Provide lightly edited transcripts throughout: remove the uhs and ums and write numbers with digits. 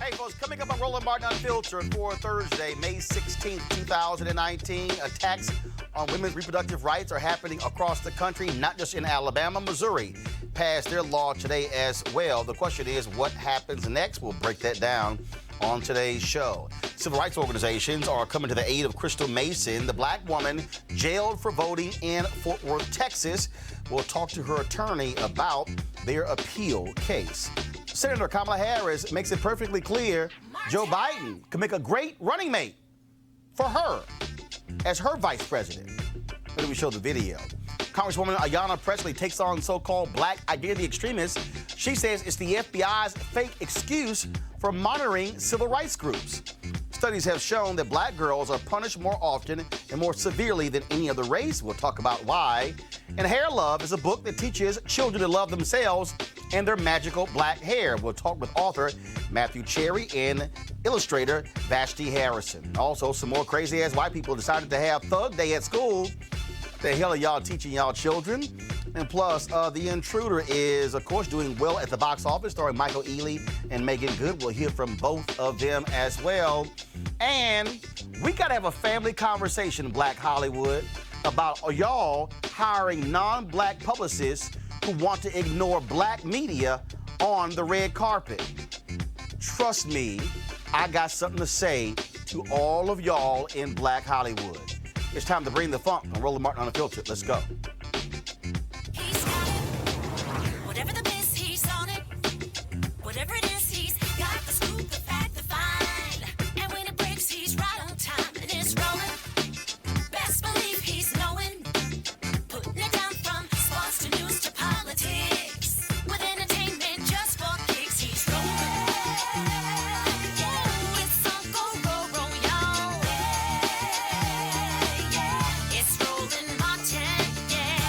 Hey, folks, coming up on Roland Martin Unfiltered for Thursday, May 16th, 2019. Attacks on women's reproductive rights are happening across the country, not just in Alabama. Missouri passed their law today as well. The question is, what happens next? We'll break that down on today's show. Civil rights organizations are coming to the aid of Crystal Mason, the black woman jailed for voting in Fort Worth, Texas. We'll talk to her attorney about their appeal case. Senator Kamala Harris makes it perfectly clear Joe Biden could make a great running mate for her as her vice president. Let me show the video. Congresswoman Ayanna Pressley takes on so-called black identity extremists. She says it's the FBI's fake excuse for monitoring civil rights groups. Studies have shown that black girls are punished more often and more severely than any other race. We'll talk about why. And Hair Love is a book that teaches children to love themselves and their magical black hair. We'll talk with author Matthew Cherry and illustrator Vashti Harrison. Also, some more crazy-ass white people decided to have Thug Day at school. What the hell are y'all teaching y'all children? And plus, The Intruder is, of course, doing well at the box office, starring Michael Ealy and Megan Good. We'll hear from both of them as well. And we got to have a family conversation, Black Hollywood, about y'all hiring non-black publicists who want to ignore black media on the red carpet. Trust me, I got something to say to all of y'all in Black Hollywood. It's time to bring the funk on Roland Martin Unfiltered. Let's go. He's got it. Whatever the miss, he's on it. Whatever it is, he's got the scoop, the fact, the find. And when it breaks, he's right on time and it's rolling. Best believe he's knowing. Putting it down from sports to news to politics. With entertainment just for kicks, he's rolling. Yeah, it's Uncle Roro, y'all. Yeah, it's Roland Martin, yeah.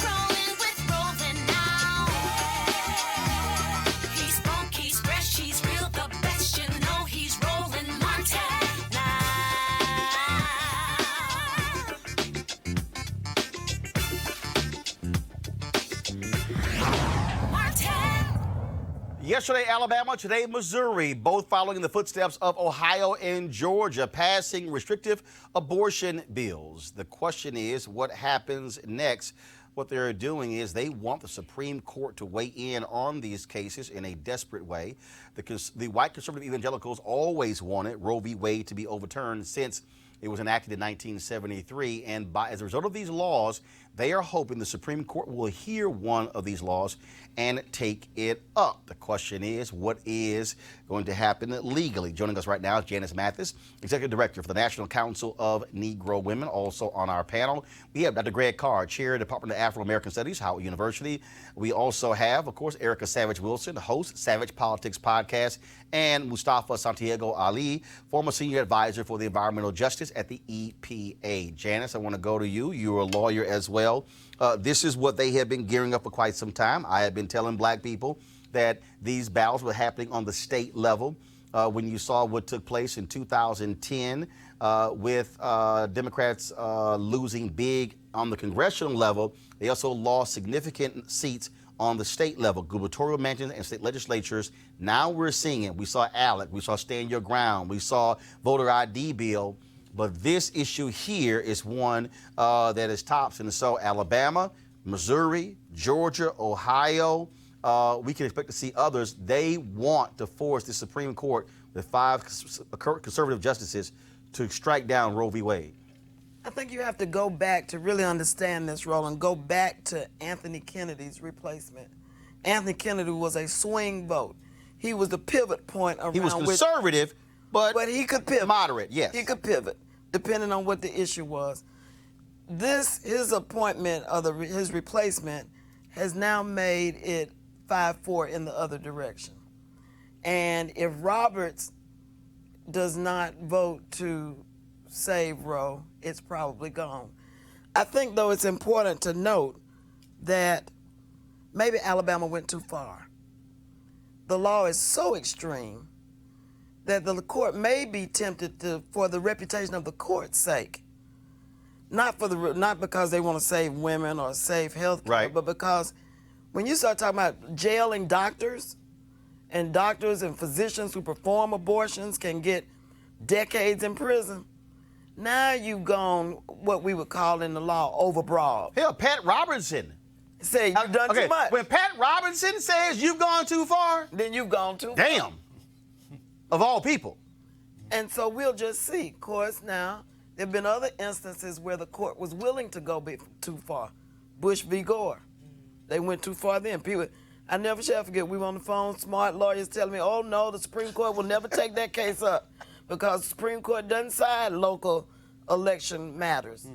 Rolling with Roland now. He's funk, he's fresh, he's real, the best, you know he's Roland Martin now. Martin. Yesterday, Alabama, today, Missouri, both following in the footsteps of Ohio and Georgia, passing restrictive abortion bills. The question is, what happens next? What they're doing is they want the Supreme Court to weigh in on these cases in a desperate way. The white conservative evangelicals always wanted Roe v. Wade to be overturned since it was enacted in 1973, and as a result of these laws, they are hoping the Supreme Court will hear one of these laws and take it up. The question is, what is going to happen legally? Joining us right now is Janice Mathis, Executive Director for the National Council of Negro Women. Also on our panel, we have Dr. Greg Carr, Chair of the Department of Afro-American Studies, Howard University. We also have, of course, Erica Savage-Wilson, host Savage Politics Podcast, and Mustafa Santiago Ali, former Senior Advisor for the Environmental Justice at the EPA. Janice, I want to go to you. You're a lawyer as well. This is what they have been gearing up for quite some time. I have been telling black people that these battles were happening on the state level. When you saw what took place in 2010 with Democrats losing big on the congressional level, they also lost significant seats on the state level, gubernatorial mansions and state legislatures. Now we're seeing it. We saw ALEC, we saw Stand Your Ground, we saw voter ID bill. But this issue here is one that is tops. And so Alabama, Missouri, Georgia, Ohio, we can expect to see others. They want to force the Supreme Court with 5 conservative justices to strike down Roe v. Wade. I think you have to go back to really understand this, Roland. Go back to Anthony Kennedy's replacement. Anthony Kennedy was a swing vote. He was the pivot point around. He was conservative, but he could pivot. Moderate, yes. He could pivot, depending on what the issue was. His appointment of his replacement has now made it 5-4 in the other direction. And if Roberts does not vote to save Roe, it's probably gone. I think, though, it's important to note that maybe Alabama went too far. The law is so extreme that the court may be tempted to, for the reputation of the court's sake, not because they want to save women or save health care, right, but because when you start talking about jailing doctors and doctors and physicians who perform abortions can get decades in prison. Now you've gone what we would call in the law overbroad. Hell, Pat Robertson. Say you've done too much. When Pat Robertson says you've gone too far, Then you've gone too far. damn. Of all people. And so we'll just see. Of course, now, there have been other instances where the court was willing to go too far. Bush v. Gore. They went too far then. People, I never shall forget, we were on the phone, smart lawyers telling me, oh no, the Supreme Court will never take that case up because the Supreme Court doesn't side local election matters.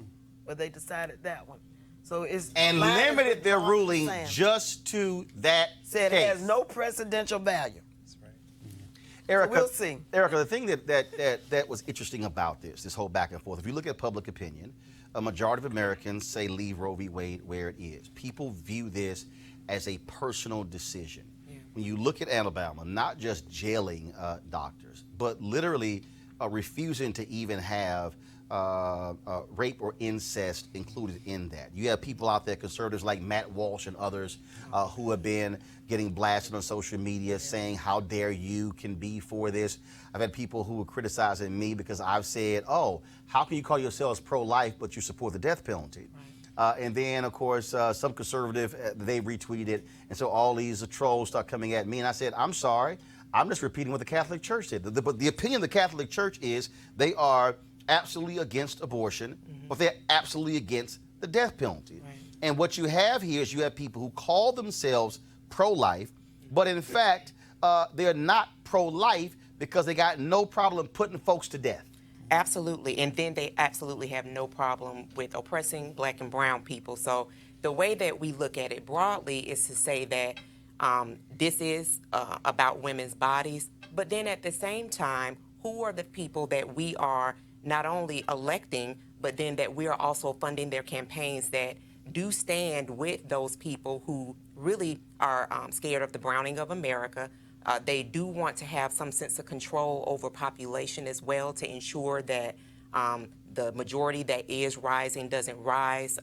But they decided that one. So it's And limited their ruling just to that said case. it has no precedential value. Erica, we'll see. Erica, the thing that was interesting about this whole back and forth, if you look at public opinion, a majority of Americans say leave Roe v. Wade where it is. People view this as a personal decision. Yeah. When you look at Alabama, not just jailing doctors, but literally refusing to even have rape or incest included in that. You have people out there, conservatives like Matt Walsh and others, who have been getting blasted on social media saying, how dare you can be for this. I've had people who were criticizing me because I've said, oh, how can you call yourselves pro-life but you support the death penalty? Right. And then, of course, some conservative, they retweeted it. And so all these trolls start coming at me. And I said, I'm sorry. I'm just repeating what the Catholic Church said. But the opinion of the Catholic Church is they are absolutely against abortion, but they're absolutely against the death penalty. Right. And what you have here is you have people who call themselves pro-life, but in fact, they're not pro-life because they got no problem putting folks to death. Absolutely. And then they absolutely have no problem with oppressing Black and brown people. So the way that we look at it broadly is to say that this is about women's bodies, but then at the same time, who are the people that we are not only electing, but then that we are also funding their campaigns that do stand with those people who really are scared of the browning of America. They do want to have some sense of control over population as well to ensure that the majority that is rising doesn't rise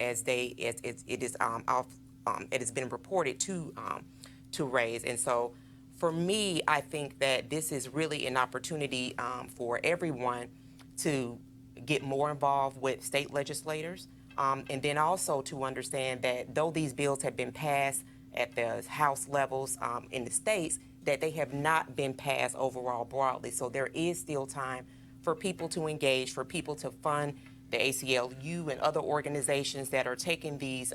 it has been reported to raise. And so for me, I think that this is really an opportunity for everyone to get more involved with state legislators, and then also to understand that though these bills have been passed at the House levels in the states, that they have not been passed overall broadly. So there is still time for people to engage, for people to fund the ACLU and other organizations that are taking these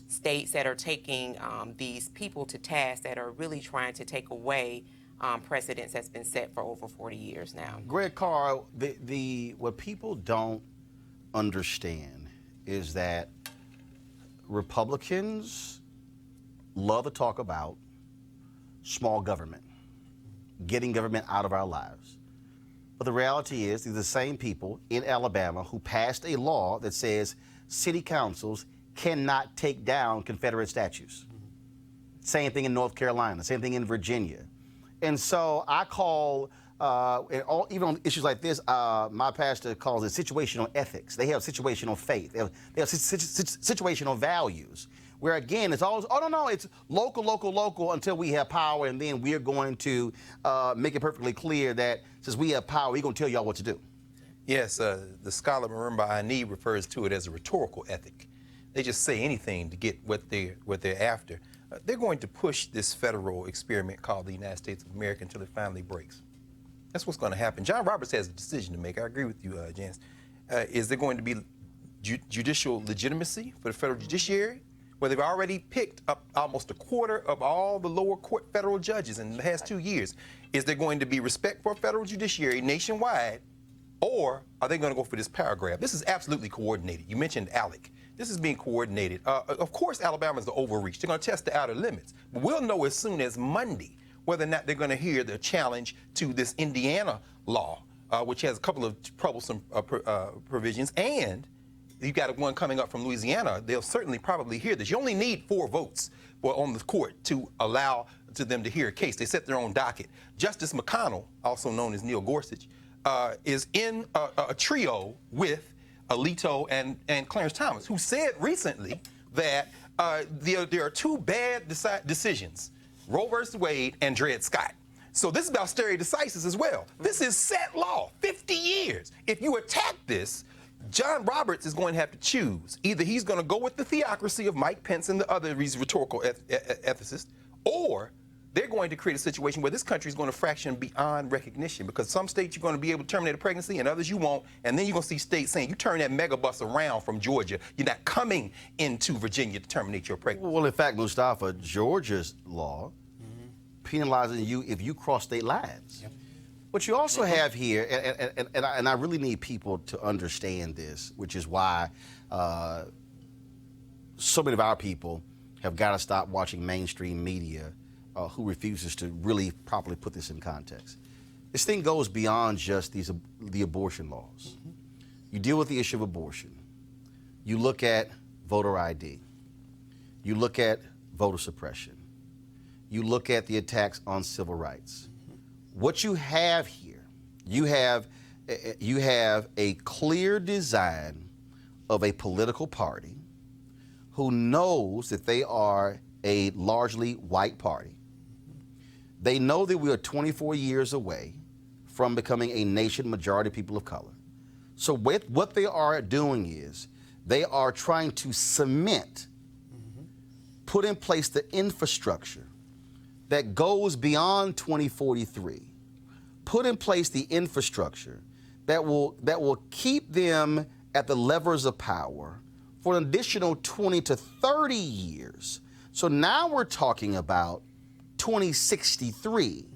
states, that are taking these people to task, that are really trying to take away precedents that's been set for over 40 years now. Greg Carr, what people don't understand is that Republicans love to talk about small government, getting government out of our lives. But the reality is these are the same people in Alabama who passed a law that says city councils cannot take down Confederate statues. Same thing in North Carolina, same thing in Virginia. And so I call, even on issues like this, my pastor calls it situational ethics. They have situational faith. They have situational values. Where again, it's always, oh no, it's local until we have power, and then we're going to make it perfectly clear that since we have power, we're going to tell y'all what to do. Yes, the scholar Marimba Ani refers to it as a rhetorical ethic. They just say anything to get what they're after. They're going to push this federal experiment called the United States of America until it finally breaks. That's what's going to happen. John Roberts has a decision to make. I agree with you, Janice. Is there going to be judicial legitimacy for the federal judiciary, where they've already picked up almost a quarter of all the lower court federal judges in the past 2 years? Is there going to be respect for a federal judiciary nationwide, or are they going to go for this power grab? This is absolutely coordinated. You mentioned ALEC. This is being coordinated. Of course, Alabama's the overreach. They're going to test the outer limits. But we'll know as soon as Monday whether or not they're going to hear the challenge to this Indiana law, which has a couple of troublesome provisions, and you've got one coming up from Louisiana. They'll certainly probably hear this. You only need 4 votes on the court to allow to them to hear a case. They set their own docket. Justice McConnell, also known as Neil Gorsuch, is in a trio with Alito and Clarence Thomas, who said recently that there are 2 bad decisions Roe versus Wade and Dred Scott. So this is about stare decisis as well. This is set law, 50 years. If you attack this, John Roberts is going to have to choose. Either he's going to go with the theocracy of Mike Pence and the other rhetorical ethicists, or they're going to create a situation where this country is going to fraction beyond recognition, because some states you're going to be able to terminate a pregnancy and others you won't, and then you're going to see states saying, you turn that megabus around from Georgia, you're not coming into Virginia to terminate your pregnancy. Well, in fact, Mustafa, Georgia's law penalizing you if you cross state lines. Yep. What you also have here, and I really need people to understand this, which is why so many of our people have got to stop watching mainstream media who refuses to really properly put this in context. This thing goes beyond just the abortion laws. You deal with the issue of abortion. You look at voter ID. You look at voter suppression. You look at the attacks on civil rights. What you have here, you have a clear design of a political party who knows that they are a largely white party. They know that we are 24 years away from becoming a nation majority people of color. So what they are doing is they are trying to cement, put in place the infrastructure that goes beyond 2043, put in place the infrastructure that will keep them at the levers of power for an additional 20 to 30 years. So now we're talking about 2063.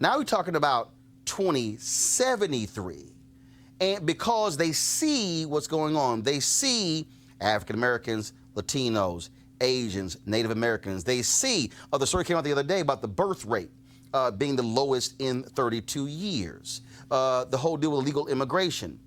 Now we're talking about 2073. And because they see what's going on, they see African Americans, Latinos, Asians, Native Americans. They see, the story came out the other day about the birth rate being the lowest in 32 years. The whole deal with illegal immigration.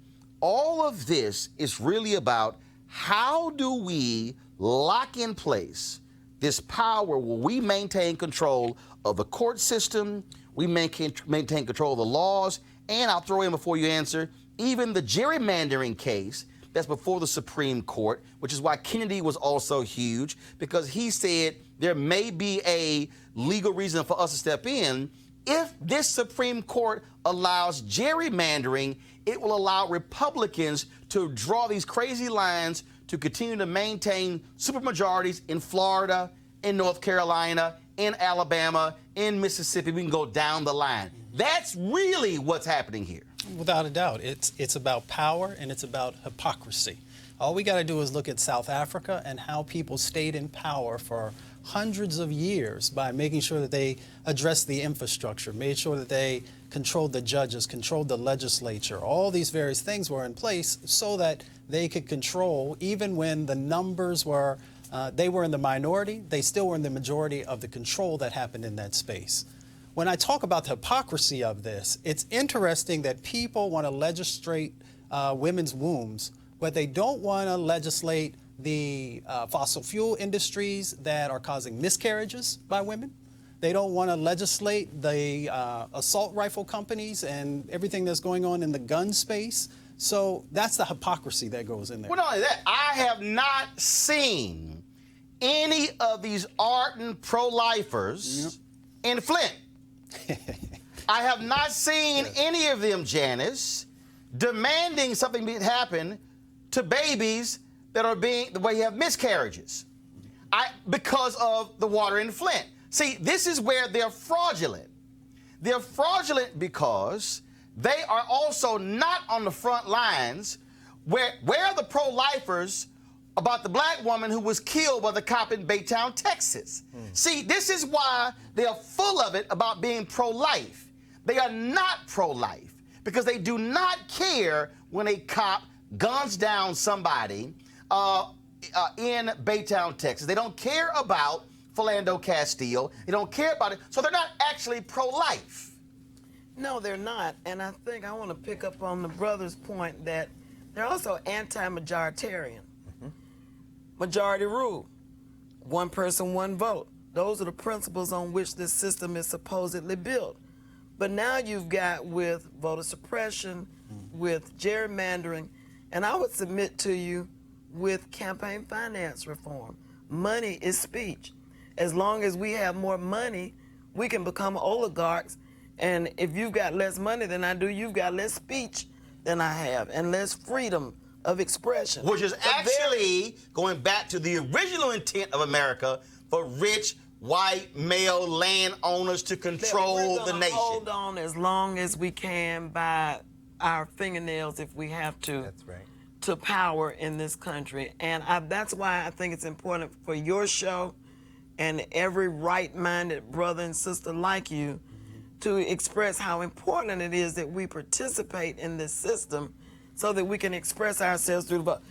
All of this is really about how do we lock in place this power where we maintain control of the court system, we maintain control of the laws, and I'll throw in before you answer, even the gerrymandering case that's before the Supreme Court, which is why Kennedy was also huge, because he said there may be a legal reason for us to step in. If this Supreme Court allows gerrymandering, it will allow Republicans to draw these crazy lines to continue to maintain supermajorities in Florida, in North Carolina, in Alabama, in Mississippi. We can go down the line. That's really what's happening here. Without a doubt. It's about power and it's about hypocrisy. All we got to do is look at South Africa and how people stayed in power for hundreds of years by making sure that they addressed the infrastructure, made sure that they controlled the judges, controlled the legislature. All these various things were in place so that they could control, even when the numbers were, they were in the minority, they still were in the majority of the control that happened in that space. When I talk about the hypocrisy of this, it's interesting that people want to legislate women's wombs, but they don't want to legislate the fossil fuel industries that are causing miscarriages by women. They don't want to legislate the assault rifle companies and everything that's going on in the gun space. So that's the hypocrisy that goes in there. Well, not only that, I have not seen any of these ardent pro-lifers in Flint. I have not seen any of them, Janice, demanding something happen to babies that are the way you have miscarriages, because of the water in Flint. See, this is where they're fraudulent. They're fraudulent because they are also not on the front lines. Where are the pro-lifers about the black woman who was killed by the cop in Baytown, Texas? See, this is why they are full of it about being pro-life. They are not pro-life because they do not care when a cop guns down somebody in Baytown, Texas. They don't care about Philando Castile. They don't care about it. So they're not actually pro-life. No, they're not. And I think I want to pick up on the brother's point that they're also anti-majoritarian. Majority rule. One person, one vote. Those are the principles on which this system is supposedly built. But now you've got with voter suppression, with gerrymandering, and I would submit to you with campaign finance reform. Money is speech. As long as we have more money we can become oligarchs. And if you've got less money than I do, you've got less speech than I have and less freedom of expression. Which is actually going back to the original intent of America for rich, white, male landowners to control the nation. Hold on as long as we can by our fingernails if we have to. That's right. To power in this country. And that's why I think it's important for your show and every right-minded brother and sister like you to express how important it is that we participate in this system so that we can express ourselves through the vote.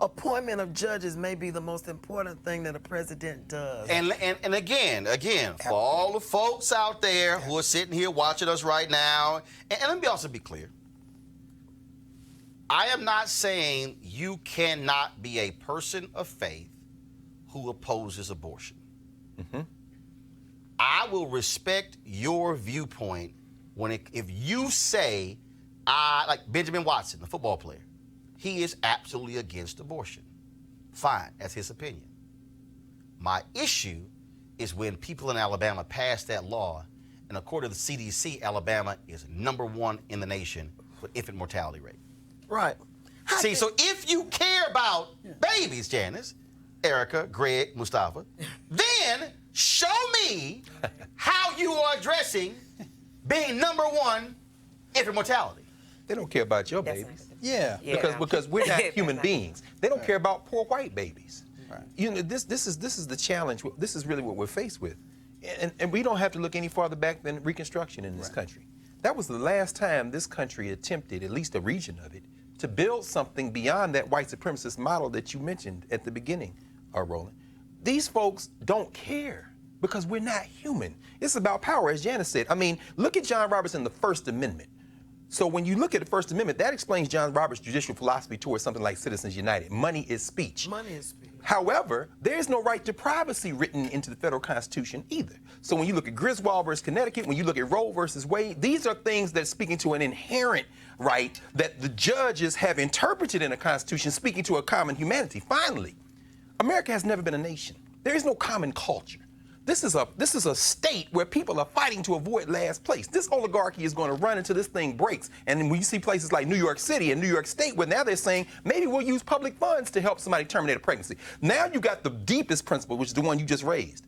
Appointment of judges may be the most important thing that a president does. And again, for all the folks out there who are sitting here watching us right now, and let me also be clear. I am not saying you cannot be a person of faith who opposes abortion. I will respect your viewpoint if you say, like Benjamin Watson, the football player, he is absolutely against abortion. Fine, that's his opinion. My issue is when people in Alabama pass that law, and according to the CDC, Alabama is #1 in the nation with infant mortality rate. Right. See, so if you care about babies, Janice, Erica, Greg, Mustafa, then show me how you are addressing being #1 infant mortality. They don't care about your That's babies. not- Yeah. Because we're not human That's not- beings. They don't care about poor white babies. Right. You know, this is the challenge. This is really what we're faced with. And we don't have to look any farther back than Reconstruction in this country. That was the last time this country attempted, at least a region of it, to build something beyond that white supremacist model that you mentioned at the beginning, Roland. These folks don't care because we're not human. It's about power, as Janice said. I mean, look at John Roberts and the First Amendment. So when you look at the First Amendment, that explains John Roberts' judicial philosophy towards something like Citizens United. Money is speech. Money is speech. However, there is no right to privacy written into the federal Constitution either. So when you look at Griswold versus Connecticut, when you look at Roe versus Wade, these are things that speaking to an inherent right that the judges have interpreted in a Constitution, speaking to a common humanity. Finally, America has never been a nation. There is no common culture. This is a state where people are fighting to avoid last place. This oligarchy is going to run until this thing breaks. And then when you see places like New York City and New York State, where now they're saying maybe we'll use public funds to help somebody terminate a pregnancy. Now you got the deepest principle, which is the one you just raised.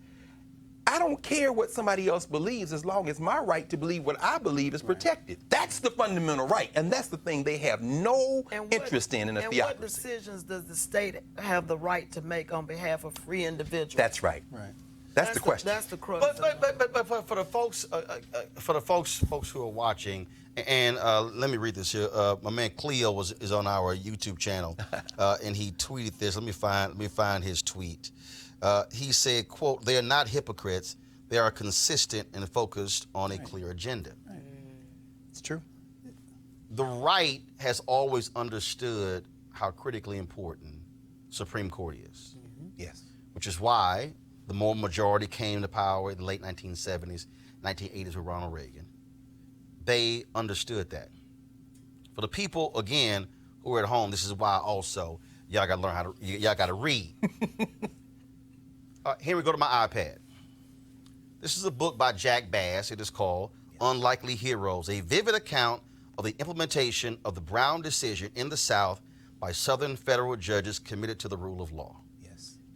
I don't care what somebody else believes as long as my right to believe what I believe is protected. That's the fundamental right, and that's the thing they have no interest in a theocracy. And what decisions does the state have the right to make on behalf of free individuals? That's right. Right. That's the question. That's the crux. But for the folks who are watching, and let me read this here. My man Cleo is on our YouTube channel, and he tweeted this. Let me find his tweet. He said, "quote They are not hypocrites. They are consistent and focused on a clear agenda." Right. It's true. The right has always understood how critically important Supreme Court is. Yes. Which is why the moral majority came to power in the late 1970s, 1980s with Ronald Reagan. They understood that. For the people, again, who are at home, this is why also y'all got to learn y'all got to read. Here we go to my iPad. This is a book by Jack Bass. It is called Unlikely Heroes, a vivid account of the implementation of the Brown decision in the South by Southern federal judges committed to the rule of law.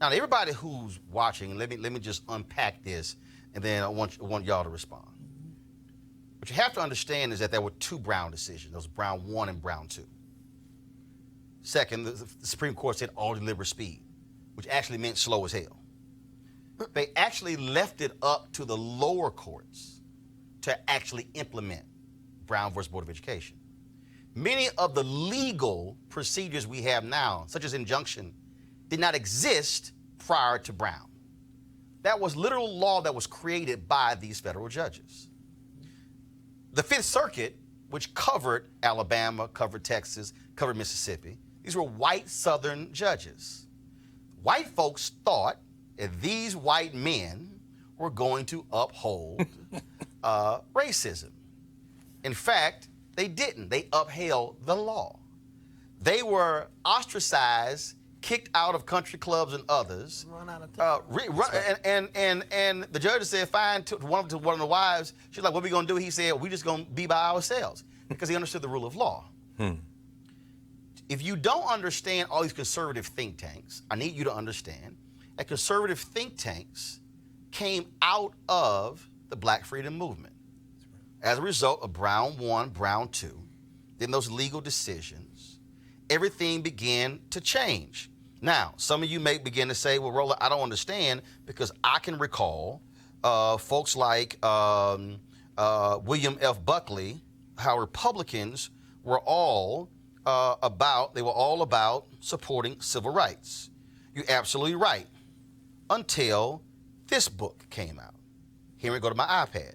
Now, everybody who's watching, let me just unpack this, and then I want y'all to respond. What you have to understand is that there were 2 Brown decisions. There was Brown 1 and Brown 2. Second, the Supreme Court said all deliberate speed, which actually meant slow as hell. They actually left it up to the lower courts to actually implement Brown versus Board of Education. Many of the legal procedures we have now, such as injunction, did not exist prior to Brown. That was literal law that was created by these federal judges. The Fifth Circuit, which covered Alabama, covered Texas, covered Mississippi, these were white Southern judges. White folks thought that these white men were going to uphold racism. In fact, they didn't. They upheld the law. They were ostracized kicked out of country clubs and others. Run out of time. And the judge said fine to one of the wives. She's like, what are we going to do? He said, we just going to be by ourselves, because he understood the rule of law. If you don't understand all these conservative think tanks, I need you to understand that conservative think tanks came out of the Black freedom movement. As a result of Brown 1, Brown 2, then those legal decisions, everything began to change. Now, some of you may begin to say, well, Roland, I don't understand, because I can recall folks like William F. Buckley, how Republicans were all about supporting civil rights. You're absolutely right. Until this book came out. Here we go to my iPad.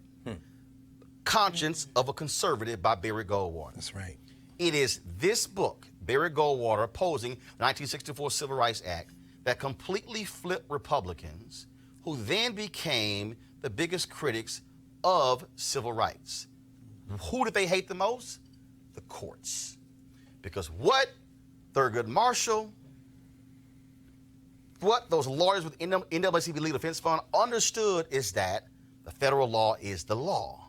Conscience of a Conservative by Barry Goldwater. That's right. It is this book, Barry Goldwater, opposing the 1964 Civil Rights Act, that completely flipped Republicans, who then became the biggest critics of civil rights. Who did they hate the most? The courts. Because what Thurgood Marshall, what those lawyers with NAACP Legal Defense Fund understood is that the federal law is the law.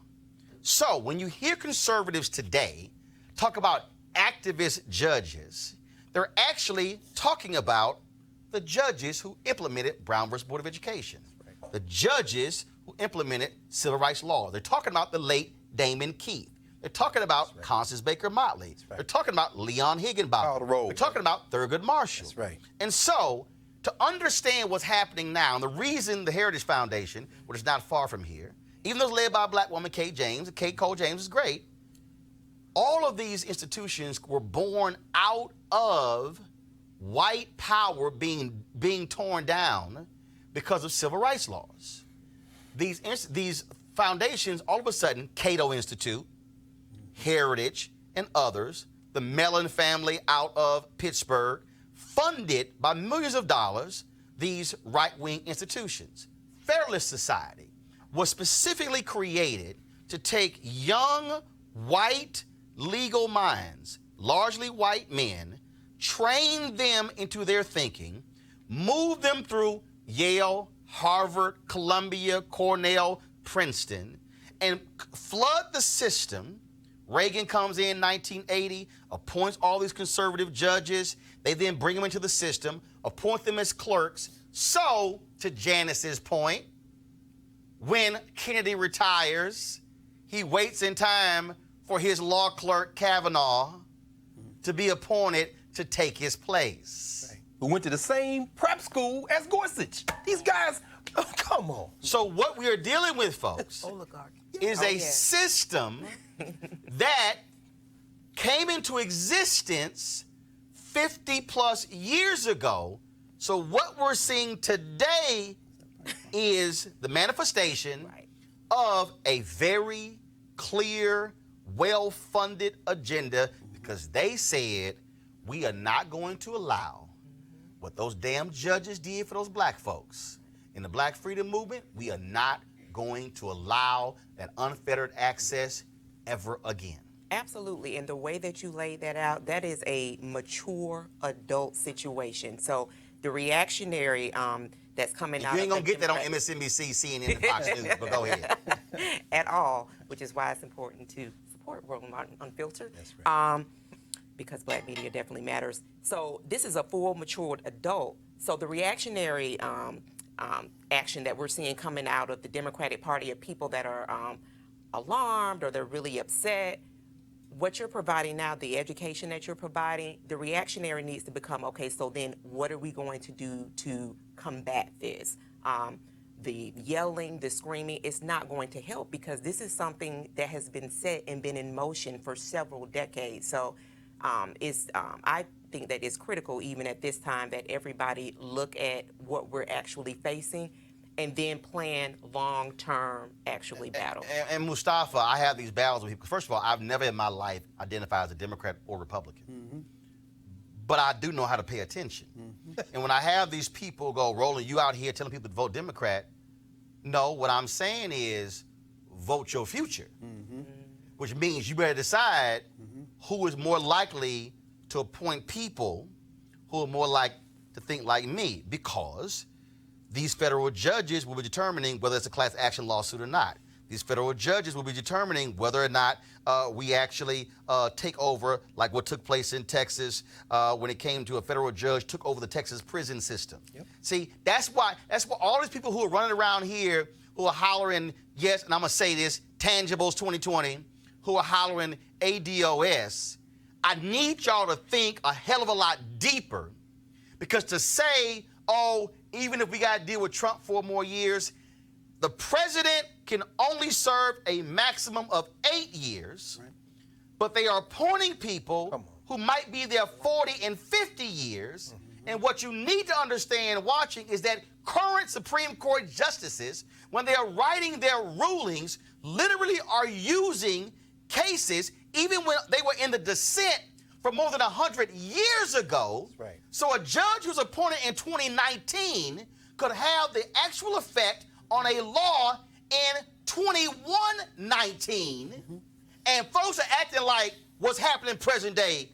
So when you hear conservatives today talk about activist judges, they're actually talking about the judges who implemented Brown versus Board of Education, the judges who implemented civil rights law. They're talking about the late Damon Keith. They're talking about Constance Baker Motley. They're talking about Leon Higginbotham. They're talking about Thurgood Marshall. That's right. And so, to understand what's happening now, and the reason the Heritage Foundation, which is not far from here, even though it's led by a black woman, Kate James, and Kate Cole James is great, all of these institutions were born out of white power being torn down because of civil rights laws. These foundations, all of a sudden, Cato Institute, Heritage, and others, the Mellon family out of Pittsburgh, funded by millions of dollars these right-wing institutions. Federalist Society was specifically created to take young, white, legal minds, largely white men, train them into their thinking, move them through Yale, Harvard, Columbia, Cornell, Princeton, and flood the system. Reagan comes in 1980, appoints all these conservative judges. They then bring them into the system, appoint them as clerks. So, to Janice's point, when Kennedy retires, he waits in time for his law clerk, Kavanaugh, to be appointed to take his place. Right. Who went to the same prep school as Gorsuch. These guys, oh, come on. So what we are dealing with, folks, is a system that came into existence 50 plus years ago. So what we're seeing today is the manifestation of a very clear, well-funded agenda, because they said we are not going to allow what those damn judges did for those black folks. In the Black freedom movement, we are not going to allow that unfettered access ever again. Absolutely, and the way that you laid that out, that is a mature adult situation. So the reactionary that's coming out. You ain't gonna get that on MSNBC, CNN, and Fox News, but go ahead. At all, which is why it's important to support Roland Unfiltered. That's right. Because black media definitely matters. So this is a full matured adult. So the reactionary action that we're seeing coming out of the Democratic Party of people that are alarmed or they're really upset, what you're providing now, the education that you're providing, the reactionary needs to become, okay, so then what are we going to do to combat this? The yelling, the screaming, it's not going to help, because this is something that has been set and been in motion for several decades. So I think that it's critical even at this time that everybody look at what we're actually facing and then plan long-term actually battle. And Mustafa, I have these battles with people. First of all, I've never in my life identified as a Democrat or Republican. Mm-hmm. But I do know how to pay attention. Mm-hmm. And when I have these people go, Roland, you out here telling people to vote Democrat, no, what I'm saying is vote your future. Mm-hmm. Which means you better decide who is more likely to appoint people who are more like to think like me, because these federal judges will be determining whether it's a class action lawsuit or not. These federal judges will be determining whether or not we actually take over, like what took place in Texas when it came to a federal judge took over the Texas prison system. Yep. See, that's why all these people who are running around here who are hollering, yes, and I'm going to say this, Tangibles 2020, who are hollering ADOS, I need y'all to think a hell of a lot deeper, because to say, oh, even if we got to deal with Trump 4 more years, the president can only serve a maximum of 8 years, right, but they are appointing people who might be there 40 and 50 years. Mm-hmm. And what you need to understand watching is that current Supreme Court justices, when they are writing their rulings, literally are using cases even when they were in the dissent for more than 100 years ago. Right. So a judge who's appointed in 2019 could have the actual effect on a law in 2119, mm-hmm, and folks are acting like what's happening present day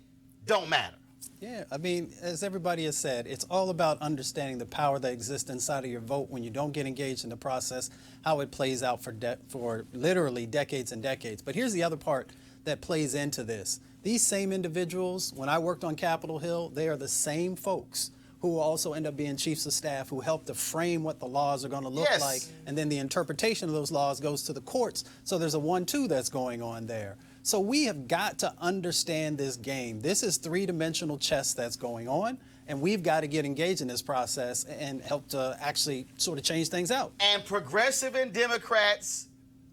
don't matter. Yeah, I mean, as everybody has said, it's all about understanding the power that exists inside of your vote when you don't get engaged in the process, how it plays out for literally decades and decades. But here's the other part that plays into this. These same individuals, when I worked on Capitol Hill, they are the same folks who will also end up being chiefs of staff, who help to frame what the laws are going to look like, and then the interpretation of those laws goes to the courts. So there's a 1-2 that's going on there. So we have got to understand this game. This is 3-dimensional chess that's going on, and we've got to get engaged in this process and help to actually sort of change things out. And progressive and Democrats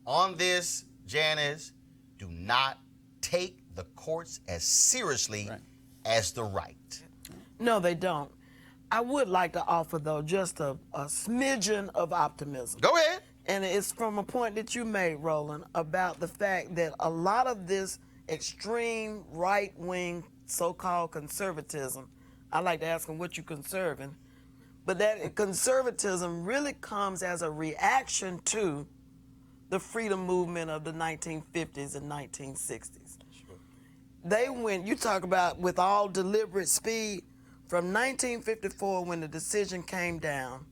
on this, Janice, do not take the courts as seriously as the right. No, they don't. I would like to offer, though, just a smidgen of optimism. Go ahead. And it's from a point that you made, Roland, about the fact that a lot of this extreme right-wing so-called conservatism, I like to ask them, what you conserving? But that conservatism really comes as a reaction to the freedom movement of the 1950s and 1960s. Sure. They went, you talk about with all deliberate speed, from 1954 when the decision came down,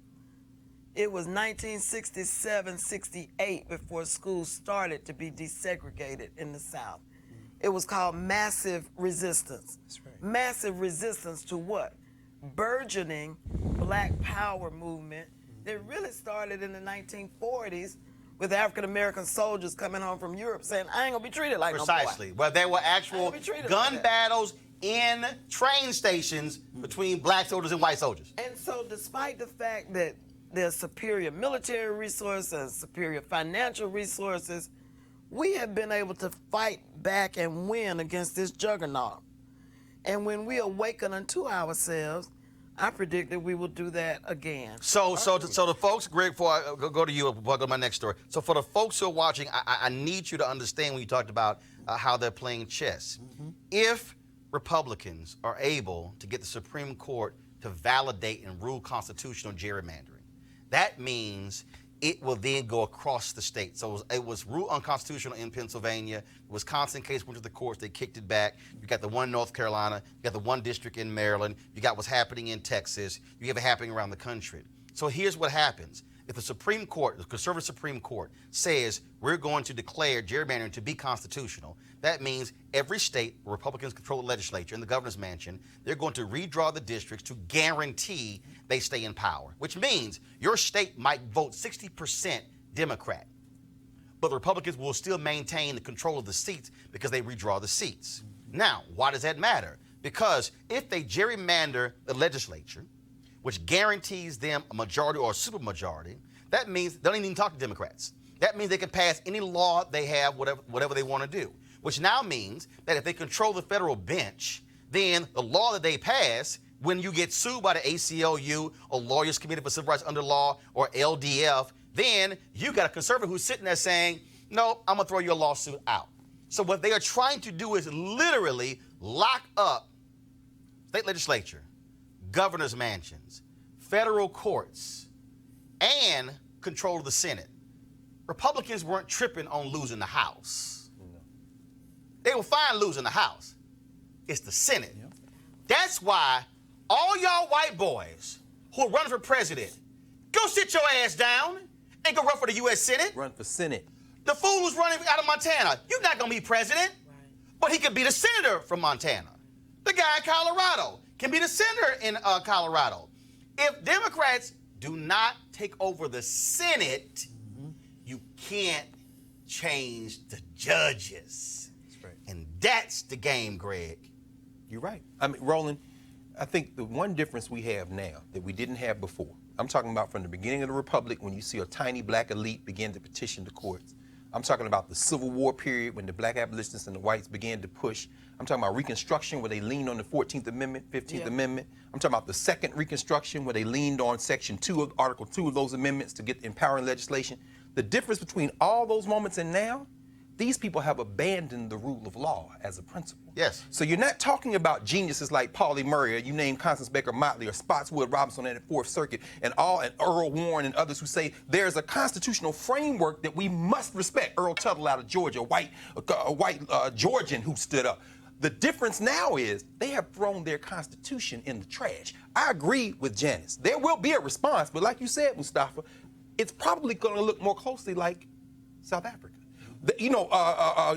it was 1967, 68 before schools started to be desegregated in the South. Mm-hmm. It was called massive resistance. That's right. Massive resistance to what? Burgeoning Black Power movement that really started in the 1940s with African-American soldiers coming home from Europe saying, I ain't gonna be treated like no boy. Precisely. Well, there were actual gun battles in train stations between black soldiers and white soldiers. And so despite the fact that there's superior military resources, superior financial resources, we have been able to fight back and win against this juggernaut. And when we awaken unto ourselves, I predict that we will do that again. So the folks, Greg, before I go to you, before I go to my next story. So for the folks who are watching, I need you to understand when you talked about how they're playing chess. Mm-hmm. If Republicans are able to get the Supreme Court to validate and rule constitutional gerrymandering, that means it will then go across the state. So it was ruled unconstitutional in Pennsylvania. The Wisconsin case went to the courts. They kicked it back. You got the one in North Carolina. You got the one district in Maryland. You got what's happening in Texas. You have it happening around the country. So here's what happens. If the Supreme Court, the conservative Supreme Court, says we're going to declare gerrymandering to be constitutional, that means every state where Republicans control the legislature and the governor's mansion, they're going to redraw the districts to guarantee they stay in power, which means your state might vote 60% Democrat, but the Republicans will still maintain the control of the seats because they redraw the seats. Now, why does that matter? Because if they gerrymander the legislature, which guarantees them a majority or a supermajority, that means they don't even talk to Democrats. That means they can pass any law they have, whatever they want to do, which now means that if they control the federal bench, then the law that they pass, when you get sued by the ACLU or Lawyers Committee for Civil Rights Under Law or LDF, then you got a conservative who's sitting there saying, no, I'm going to throw your lawsuit out. So what they are trying to do is literally lock up state legislature, governor's mansions, federal courts, and control of the Senate. Republicans weren't tripping on losing the House. No. They were fine losing the House. It's the Senate. Yep. That's why all y'all white boys who are running for president, go sit your ass down and go run for the U.S. Senate. Run for Senate. The fool who's running out of Montana, you're not going to be president, but he could be the senator from Montana. The guy in Colorado can be the senator in Colorado. If Democrats do not take over the Senate, you can't change the judges. That's right. And that's the game, Greg. You're right. I mean, Roland, I think the one difference we have now that we didn't have before, I'm talking about from the beginning of the Republic when you see a tiny black elite begin to petition the courts. I'm talking about the Civil War period when the black abolitionists and the whites began to push. I'm talking about Reconstruction where they leaned on the 14th Amendment, 15th Amendment. I'm talking about the second Reconstruction where they leaned on Section 2 of Article 2 of those amendments to get empowering legislation. The difference between all those moments and now, these people have abandoned the rule of law as a principle. Yes. So you're not talking about geniuses like Pauli Murray, or you name Constance Baker Motley, or Spotswood Robinson at the Fourth Circuit, and Earl Warren and others who say there's a constitutional framework that we must respect. Earl Tuttle out of Georgia, a white Georgian who stood up. The difference now is they have thrown their constitution in the trash. I agree with Janice. There will be a response, but like you said, Mustafa, it's probably going to look more closely like South Africa.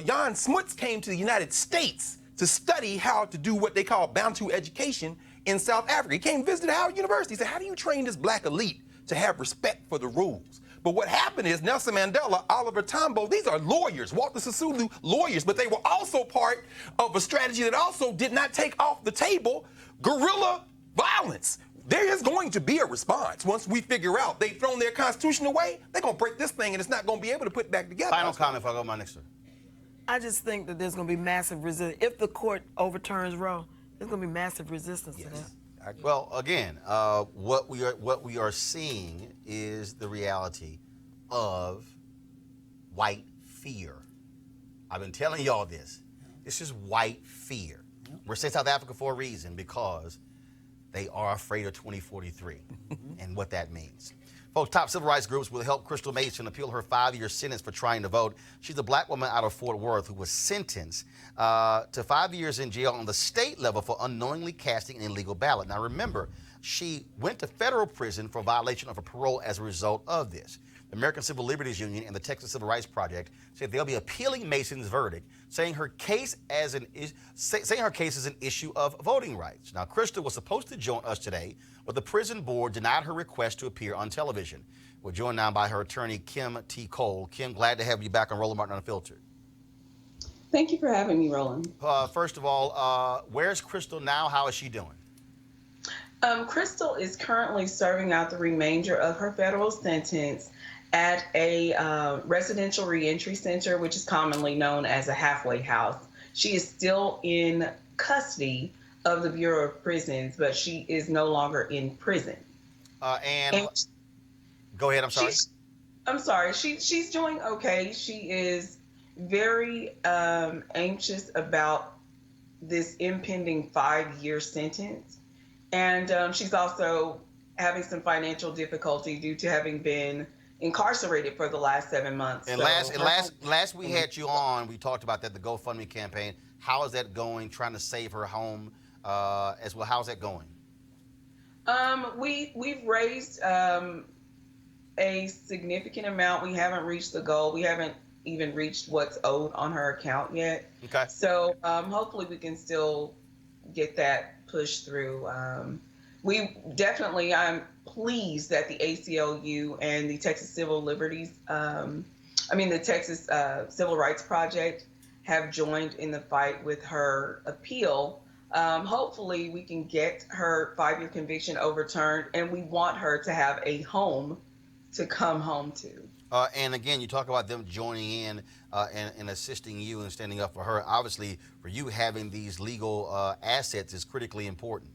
Jan Smuts came to the United States to study how to do what they call Bantu education in South Africa. He came and visited Howard University. He said, how do you train this black elite to have respect for the rules? But what happened is Nelson Mandela, Oliver Tambo, these are lawyers, Walter Sisulu, lawyers, but they were also part of a strategy that also did not take off the table guerrilla violence. There is going to be a response once we figure out they've thrown their constitution away. They're going to break this thing and it's not going to be able to put it back together. Final comment before I go to my next one. I just think that there's going to be massive resistance. If the court overturns Roe, there's going to be massive resistance to that. Well, again, what we are seeing is the reality of white fear. I've been telling y'all this. This is white fear. We're saying South Africa for a reason, because they are afraid of 2043 and what that means. Folks, top civil rights groups will help Crystal Mason appeal her 5-year sentence for trying to vote. She's a black woman out of Fort Worth who was sentenced to 5 years in jail on the state level for unknowingly casting an illegal ballot. Now, remember, she went to federal prison for violation of her parole as a result of this. The American Civil Liberties Union and the Texas Civil Rights Project said they'll be appealing Mason's verdict, saying her case is an issue of voting rights. Now, Crystal was supposed to join us today, but the prison board denied her request to appear on television. We're joined now by her attorney, Kim T. Cole. Kim, glad to have you back on Roland Martin Unfiltered. Thank you for having me, Roland. First of all, where's Crystal now? How is she doing? Crystal is currently serving out the remainder of her federal sentence at a residential reentry center, which is commonly known as a halfway house. She is still in custody of the Bureau of Prisons, but she is no longer in prison. And go ahead, I'm sorry. I'm sorry. She's doing okay. She is very anxious about this impending 5-year sentence. And she's also having some financial difficulty due to having been incarcerated for the last 7 months. And last we had you on, we talked about that, the GoFundMe campaign. How is that going, trying to save her home as well? How's that going? We've raised a significant amount. We haven't reached the goal. We haven't even reached what's owed on her account yet. Okay. So hopefully we can still get that pushed through. I'm pleased that the ACLU and the Texas Civil Liberties, the Texas Civil Rights Project have joined in the fight with her appeal. Hopefully we can get her 5-year conviction overturned, and we want her to have a home to come home to. And again, you talk about them joining in and assisting you and standing up for her. Obviously, for you, having these legal assets is critically important.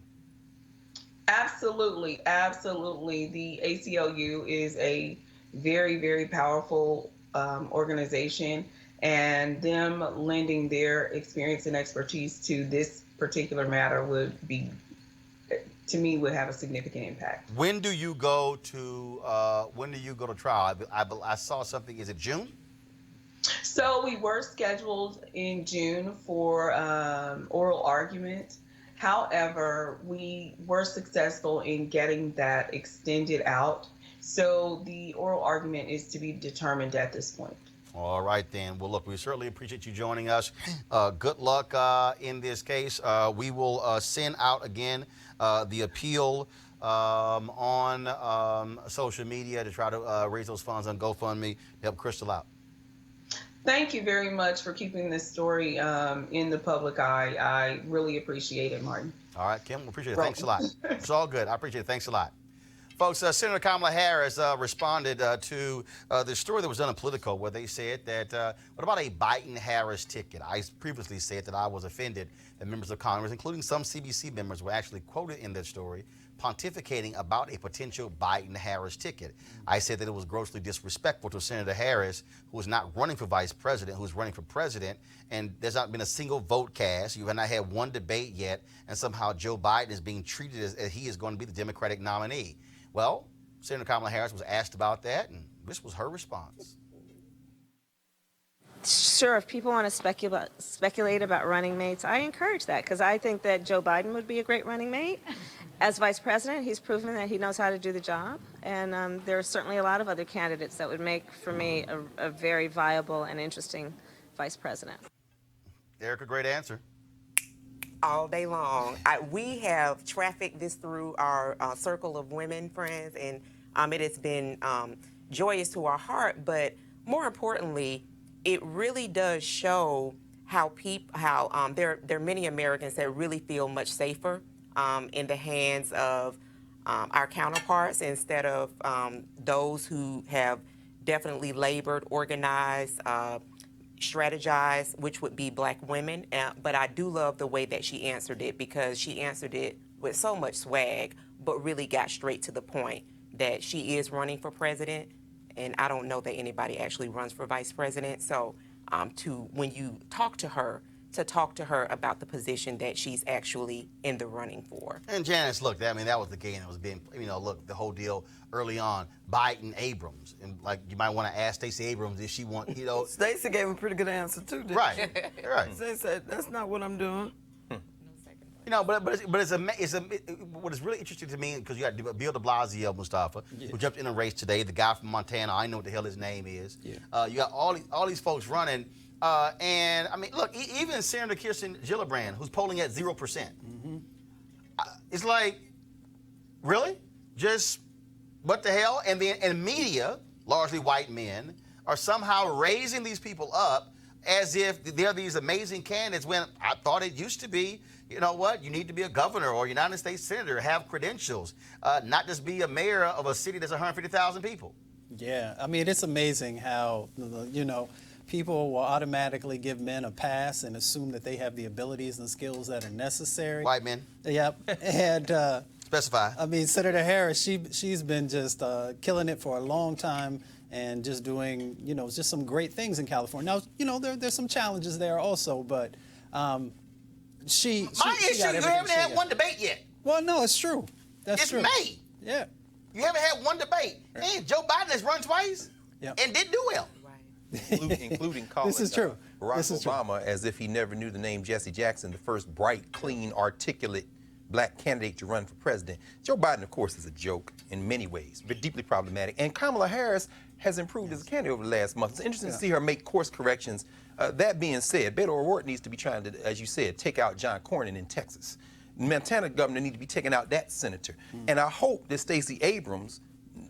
Absolutely. The ACLU is a very, very powerful organization, and them lending their experience and expertise to this particular matter would have a significant impact. When do you go to trial? I saw something. Is it June? So we were scheduled in June for oral argument. However, we were successful in getting that extended out. So the oral argument is to be determined at this point. All right, then. Well, look, we certainly appreciate you joining us. Good luck in this case. We will send out, again, the appeal on social media to try to raise those funds on GoFundMe to help Crystal out. Thank you very much for keeping this story in the public eye. I really appreciate it, Martin. All right, Kim, we appreciate it. Thanks a lot. It's all good. I appreciate it. Thanks a lot. Folks, Senator Kamala Harris responded to the story that was done in Politico where they said that, what about a Biden-Harris ticket? I previously said that I was offended that members of Congress, including some CBC members, were actually quoted in that story pontificating about a potential Biden-Harris ticket. I said that it was grossly disrespectful to Senator Harris, who is not running for vice president, who's running for president, and there's not been a single vote cast. You have not had one debate yet, and somehow Joe Biden is being treated as he is going to be the Democratic nominee. Well, Senator Kamala Harris was asked about that, and this was her response. Sure, if people want to speculate about running mates, I encourage that because I think that Joe Biden would be a great running mate. As vice president, he's proven that he knows how to do the job, and there are certainly a lot of other candidates that would make, for me, a very viable and interesting vice president. Erica, great answer. All day long. We have trafficked this through our circle of women friends, and it has been joyous to our heart. But more importantly, it really does show how there are many Americans that really feel much safer in the hands of our counterparts instead of those who have definitely labored, organized, strategize, which would be black women. But I do love the way that she answered it because she answered it with so much swag, but really got straight to the point that she is running for president. And I don't know that anybody actually runs for vice president. So when you talk to her about the position that she's actually in the running for. And Janice, look, that was the game that was being, look, the whole deal early on, Biden Abrams. And like, you might want to ask Stacey Abrams if she want, Stacey gave a pretty good answer too, didn't right, she? right. They said, that's not what I'm doing. But what is really interesting to me, because you got Bill de Blasio, Mustafa, who jumped in a race today, the guy from Montana, I know what the hell his name is. Yeah. You got all these folks running. And look, even Senator Kirsten Gillibrand, who's polling at 0%. Mm-hmm. It's like, really? Just what the hell? And media, largely white men, are somehow raising these people up as if they're these amazing candidates when I thought it used to be, you know what, you need to be a governor or United States senator, have credentials, not just be a mayor of a city that's 150,000 people. Yeah, it's amazing how, people will automatically give men a pass and assume that they have the abilities and skills that are necessary. White men. Yep. And specify. Senator Harris, she's been just killing it for a long time and just doing, just some great things in California. Now, there's some challenges there also, but she My issue, got you haven't had one debate yet. Well, no, it's true. That's true. It's May. Yeah. You haven't had one debate. Right. And Joe Biden has run twice Yep. and didn't do well. including calling This is true. Barack This is true. Obama as if he never knew the name Jesse Jackson, the first bright, clean, articulate black candidate to run for president. Joe Biden, of course, is a joke in many ways, but deeply problematic. And Kamala Harris has improved as a candidate over the last month. It's interesting to see her make course corrections. That being said, Beto O'Rourke needs to be trying to, as you said, take out John Cornyn in Texas. Montana governor needs to be taking out that senator. And I hope that Stacey Abrams,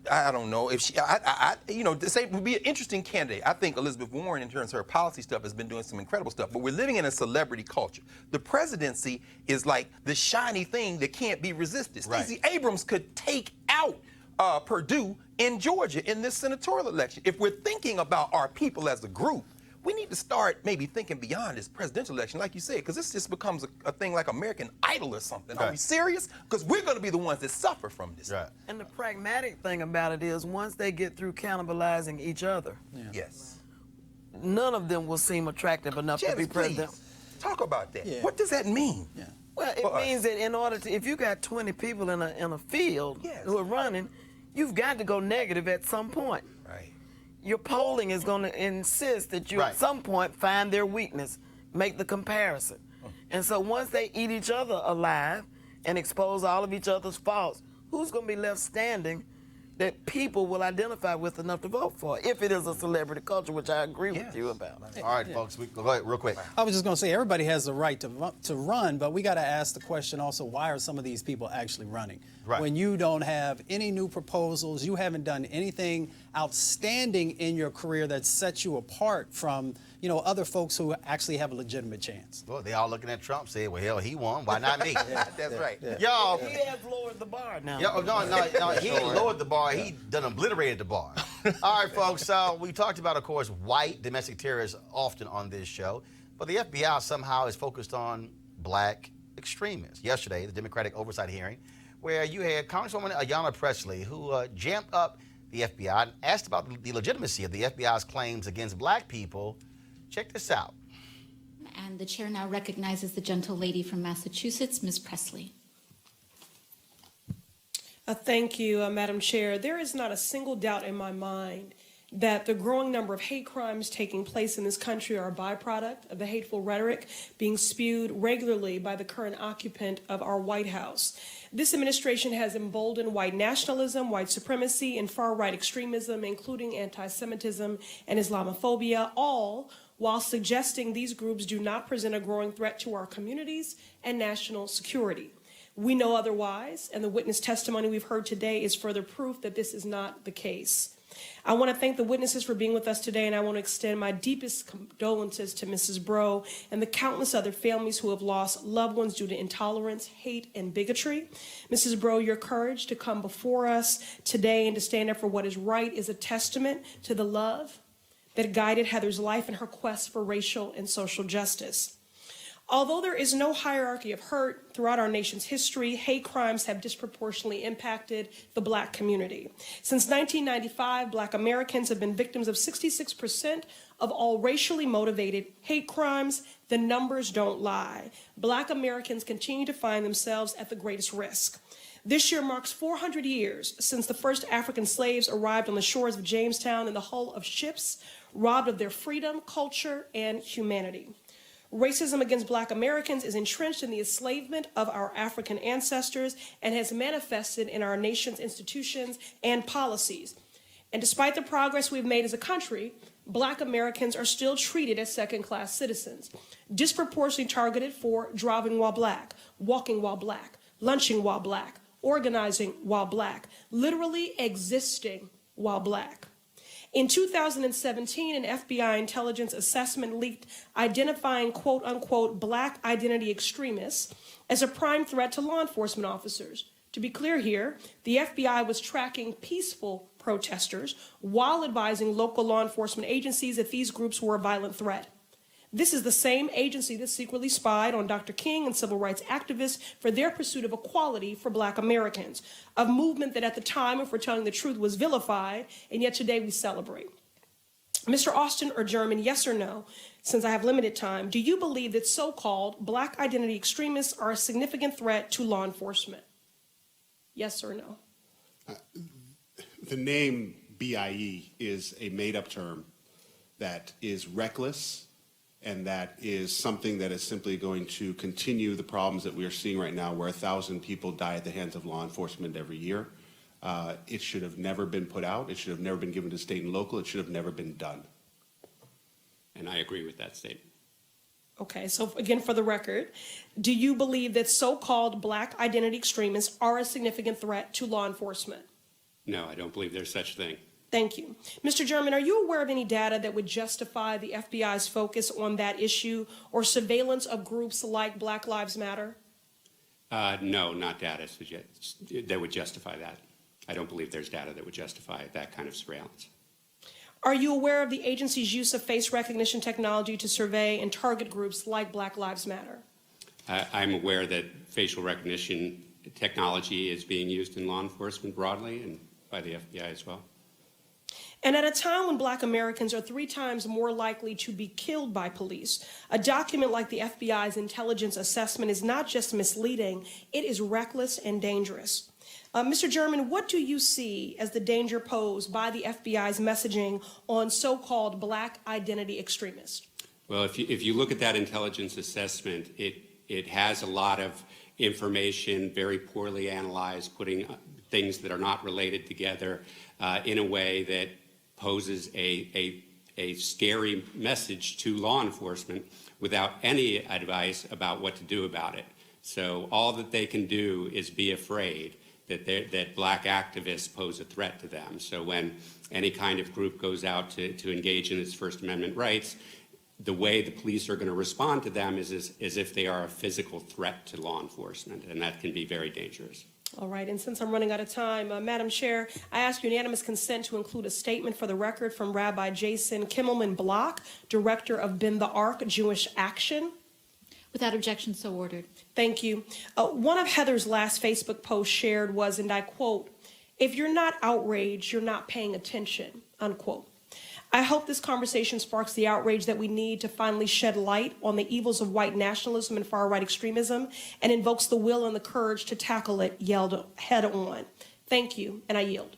I don't know if she, say would be an interesting candidate. I think Elizabeth Warren, in terms of her policy stuff, has been doing some incredible stuff. But we're living in a celebrity culture. The presidency is like the shiny thing that can't be resisted. Right. Stacey Abrams could take out Purdue in Georgia in this senatorial election. If we're thinking about our people as a group, we need to start maybe thinking beyond this presidential election, like you said, because this just becomes a thing like American Idol or something. Right. Are we serious? Because we're going to be the ones that suffer from this. Right. And the pragmatic thing about it is once they get through cannibalizing each other, Yes. none of them will seem attractive enough to be Janice, president. please, talk about that. Yeah. What does that mean? Yeah. Well, it For us. means that in order to, if you got 20 people in a field who are running, you've got to go negative at some point. Right. Your polling is going to insist that you Right. at some point find their weakness, make the comparison. And so once they eat each other alive and expose all of each other's faults, who's going to be left standing that people will identify with enough to vote for, if it is a celebrity culture, which I agree with you about. All right, folks, go ahead real quick. I was just going to say, everybody has the right to run, but we got to ask the question also, why are some of these people actually running? Right. When you don't have any new proposals, you haven't done anything outstanding in your career that sets you apart from, you know, other folks who actually have a legitimate chance. Well, they all looking at Trump, saying, well, hell, he won. Why not me? That's right. Y'all, He has lowered the bar now. no, he ain't lowered the bar. He done obliterated the bar. All right, folks, we talked about, of course, white domestic terrorists often on this show, but the FBI somehow is focused on black extremists. Yesterday, the Democratic oversight hearing, where you had Congresswoman Ayanna Pressley, who jammed up the FBI and asked about the legitimacy of the FBI's claims against black people. Check this out. And the chair now recognizes the gentle lady from Massachusetts, Ms. Pressley. Thank you, Madam Chair. There is not a single doubt in my mind that the growing number of hate crimes taking place in this country are a byproduct of the hateful rhetoric being spewed regularly by the current occupant of our White House. This administration has emboldened white nationalism, white supremacy, and far-right extremism, including anti-Semitism and Islamophobia, all while suggesting these groups do not present a growing threat to our communities and national security. We know otherwise, and the witness testimony we've heard today is further proof that this is not the case. I want to thank the witnesses for being with us today, and I want to extend my deepest condolences to Mrs. Bro and the countless other families who have lost loved ones due to intolerance, hate, and bigotry. Mrs. Bro, your courage to come before us today and to stand up for what is right is a testament to the love that guided Heather's life in her quest for racial and social justice. Although there is no hierarchy of hurt throughout our nation's history, hate crimes have disproportionately impacted the black community. Since 1995, black Americans have been victims of 66% of all racially motivated hate crimes. The numbers don't lie. Black Americans continue to find themselves at the greatest risk. This year marks 400 years since the first African slaves arrived on the shores of Jamestown in the hull of ships, robbed of their freedom, culture, and humanity. Racism against black Americans is entrenched in the enslavement of our African ancestors and has manifested in our nation's institutions and policies. And despite the progress we've made as a country, black Americans are still treated as second-class citizens, disproportionately targeted for driving while black, walking while black, lunching while black, organizing while black, literally existing while black. In 2017, an FBI intelligence assessment leaked identifying quote-unquote black identity extremists as a prime threat to law enforcement officers. To be clear here, the FBI was tracking peaceful protesters while advising local law enforcement agencies that these groups were a violent threat. This is the same agency that secretly spied on Dr. King and civil rights activists for their pursuit of equality for black Americans, a movement that at the time, if we're telling the truth, was vilified, and yet today we celebrate. Mr. Austin or German, yes or no, since I have limited time, do you believe that so-called black identity extremists are a significant threat to law enforcement? Yes or no? The name BIE is a made-up term that is reckless, and that is something that is simply going to continue the problems that we are seeing right now, where 1,000 people die at the hands of law enforcement every year. It should have never been put out. It should have never been given to state and local. It should have never been done. And I agree with that statement. Okay, so again, for the record, do you believe that so-called black identity extremists are a significant threat to law enforcement? No, I don't believe there's such a thing. Thank you. Mr. German, are you aware of any data that would justify the FBI's focus on that issue or surveillance of groups like Black Lives Matter? No, not data that would justify that. I don't believe there's data that would justify that kind of surveillance. Are you aware of the agency's use of face recognition technology to survey and target groups like Black Lives Matter? I'm aware that facial recognition technology is being used in law enforcement broadly and by the FBI as well. And at a time when black Americans are 3 times more likely to be killed by police, a document like the FBI's intelligence assessment is not just misleading, it is reckless and dangerous. Mr. German, what do you see as the danger posed by the FBI's messaging on so-called black identity extremists? Well, if you look at that intelligence assessment, it it has a lot of information, very poorly analyzed, putting things that are not related together in a way that poses a scary message to law enforcement without any advice about what to do about it. So all that they can do is be afraid that black activists pose a threat to them. So when any kind of group goes out to engage in its First Amendment rights, the way the police are going to respond to them is as if they are a physical threat to law enforcement, and that can be very dangerous. All right, and since I'm running out of time, Madam Chair, I ask unanimous consent to include a statement for the record from Rabbi Jason Kimmelman-Block, Director of Bend the Ark Jewish Action. Without objection, so ordered. Thank you. One of Heather's last Facebook posts shared was, and I quote, "If you're not outraged, you're not paying attention," unquote. I hope this conversation sparks the outrage that we need to finally shed light on the evils of white nationalism and far-right extremism and invokes the will and the courage to tackle it head on. Thank you, and I yield.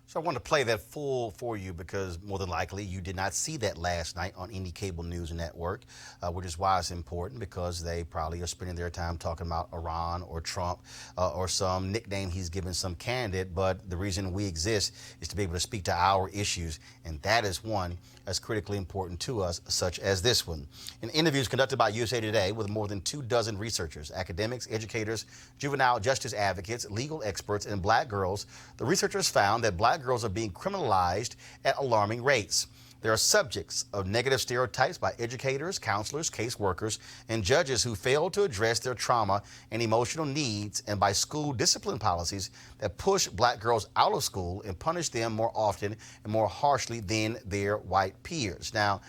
So I want to play that full for you because more than likely you did not see that last night on any cable news network, which is why it's important because they probably are spending their time talking about Iran or Trump or some nickname he's given some candidate. But the reason we exist is to be able to speak to our issues, and that is one that's critically important to us, such as this one. In interviews conducted by USA Today with more than 24 researchers, academics, educators, juvenile justice advocates, legal experts, and black girls, the researchers found that black girls are being criminalized at alarming rates. They are subjects of negative stereotypes by educators, counselors, caseworkers, and judges who fail to address their trauma and emotional needs, and by school discipline policies that push black girls out of school and punish them more often and more harshly than their white peers. Now,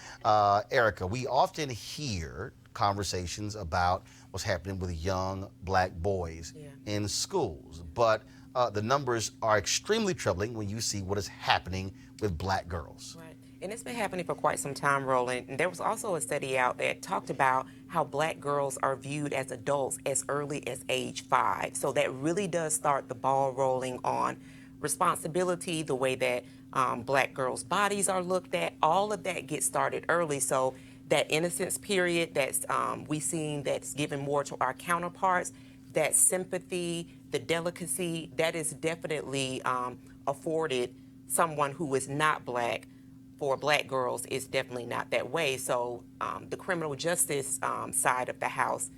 Erica, we often hear conversations about what's happening with young black boys in schools, but the numbers are extremely troubling when you see what is happening with black girls. Right. And it's been happening for quite some time, Roland. And there was also a study out that talked about how black girls are viewed as adults as early as age 5. So that really does start the ball rolling on responsibility, the way that black girls' bodies are looked at. All of that gets started early. So that innocence period that's we seen that's given more to our counterparts, that sympathy, the delicacy, that is definitely afforded someone who is not black. For black girls, it's definitely not that way. So the criminal justice side of the house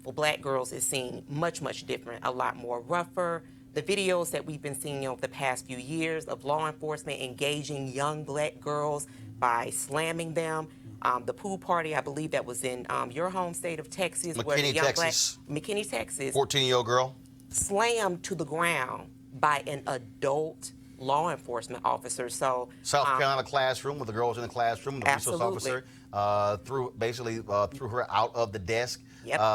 for black girls is seen much, much different, a lot more rougher. The videos that we've been seeing over the past few years of law enforcement engaging young black girls by slamming them. The pool party, I believe that was in your home state of Texas. where the young McKinney, Texas. 14-year-old girl. Slammed to the ground by an adult law enforcement officer. So South Carolina classroom with the girls in the classroom, the resource officer threw her out of the desk,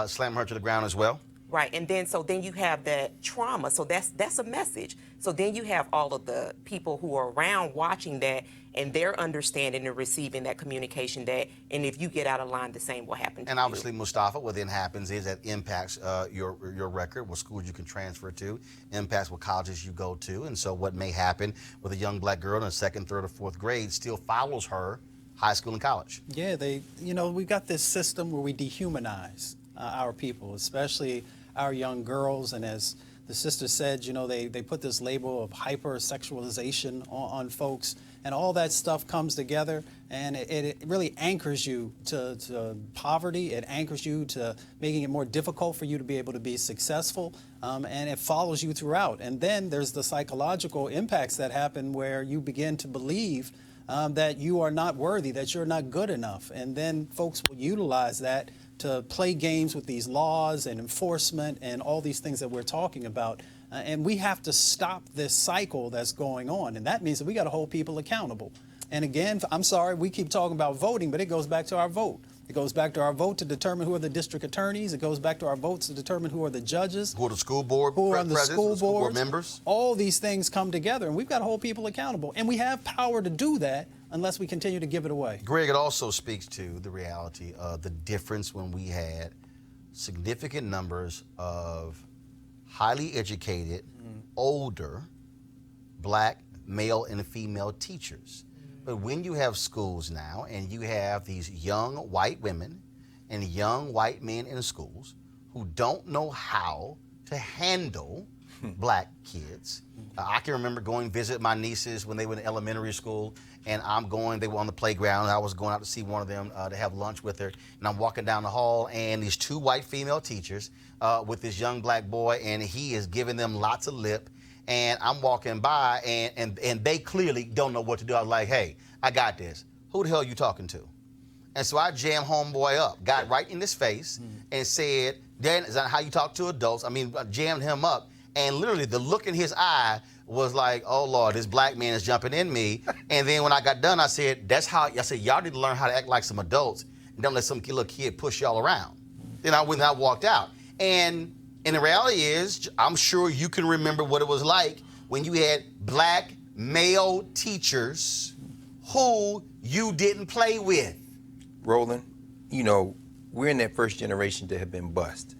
slammed her to the ground as well. Right, and then you have that trauma. So that's a message. So then you have all of the people who are around watching that, and they're understanding and receiving that communication that, and if you get out of line, the same will happen to you. And obviously, Mustafa, what then happens is that impacts your record, what schools you can transfer to, impacts what colleges you go to, and so what may happen with a young black girl in the 2nd, 3rd, or 4th grade still follows her high school and college. Yeah, we got this system where we dehumanize our people, especially our young girls, and as the sister said, they put this label of hypersexualization on folks, and all that stuff comes together, and it really anchors you to poverty. It anchors you to making it more difficult for you to be able to be successful, and it follows you throughout. And then there's the psychological impacts that happen where you begin to believe that you are not worthy, that you're not good enough, and then folks will utilize that to play games with these laws and enforcement and all these things that we're talking about. And we have to stop this cycle that's going on. And that means that we got to hold people accountable. And again, I'm sorry, we keep talking about voting, but it goes back to our vote. It goes back to our vote to determine who are the district attorneys. It goes back to our votes to determine who are the judges. Who are the school board who are on the school board members. All these things come together, and we've got to hold people accountable. And we have power to do that unless we continue to give it away. Greg, it also speaks to the reality of the difference when we had significant numbers of highly educated, older, black male and female teachers. But when you have schools now and you have these young white women and young white men in schools who don't know how to handle black kids. I can remember going visit my nieces when they were in elementary school, and they were on the playground, and I was going out to see one of them to have lunch with her, and I'm walking down the hall, and these two white female teachers with this young black boy, and he is giving them lots of lip, and I'm walking by, and they clearly don't know what to do. I was like, hey, I got this. Who the hell are you talking to? And so I jammed homeboy up, got right in his face, and said, Dan, is that how you talk to adults? I mean, I jammed him up, and literally the look in his eye was like, oh, Lord, this black man is jumping in me. And then when I got done, I said, y'all need to learn how to act like some adults, and don't let some little kid push y'all around. Then I walked out. And the reality is, I'm sure you can remember what it was like when you had black male teachers who you didn't play with. Roland, you know, we're in that first generation that have been bused.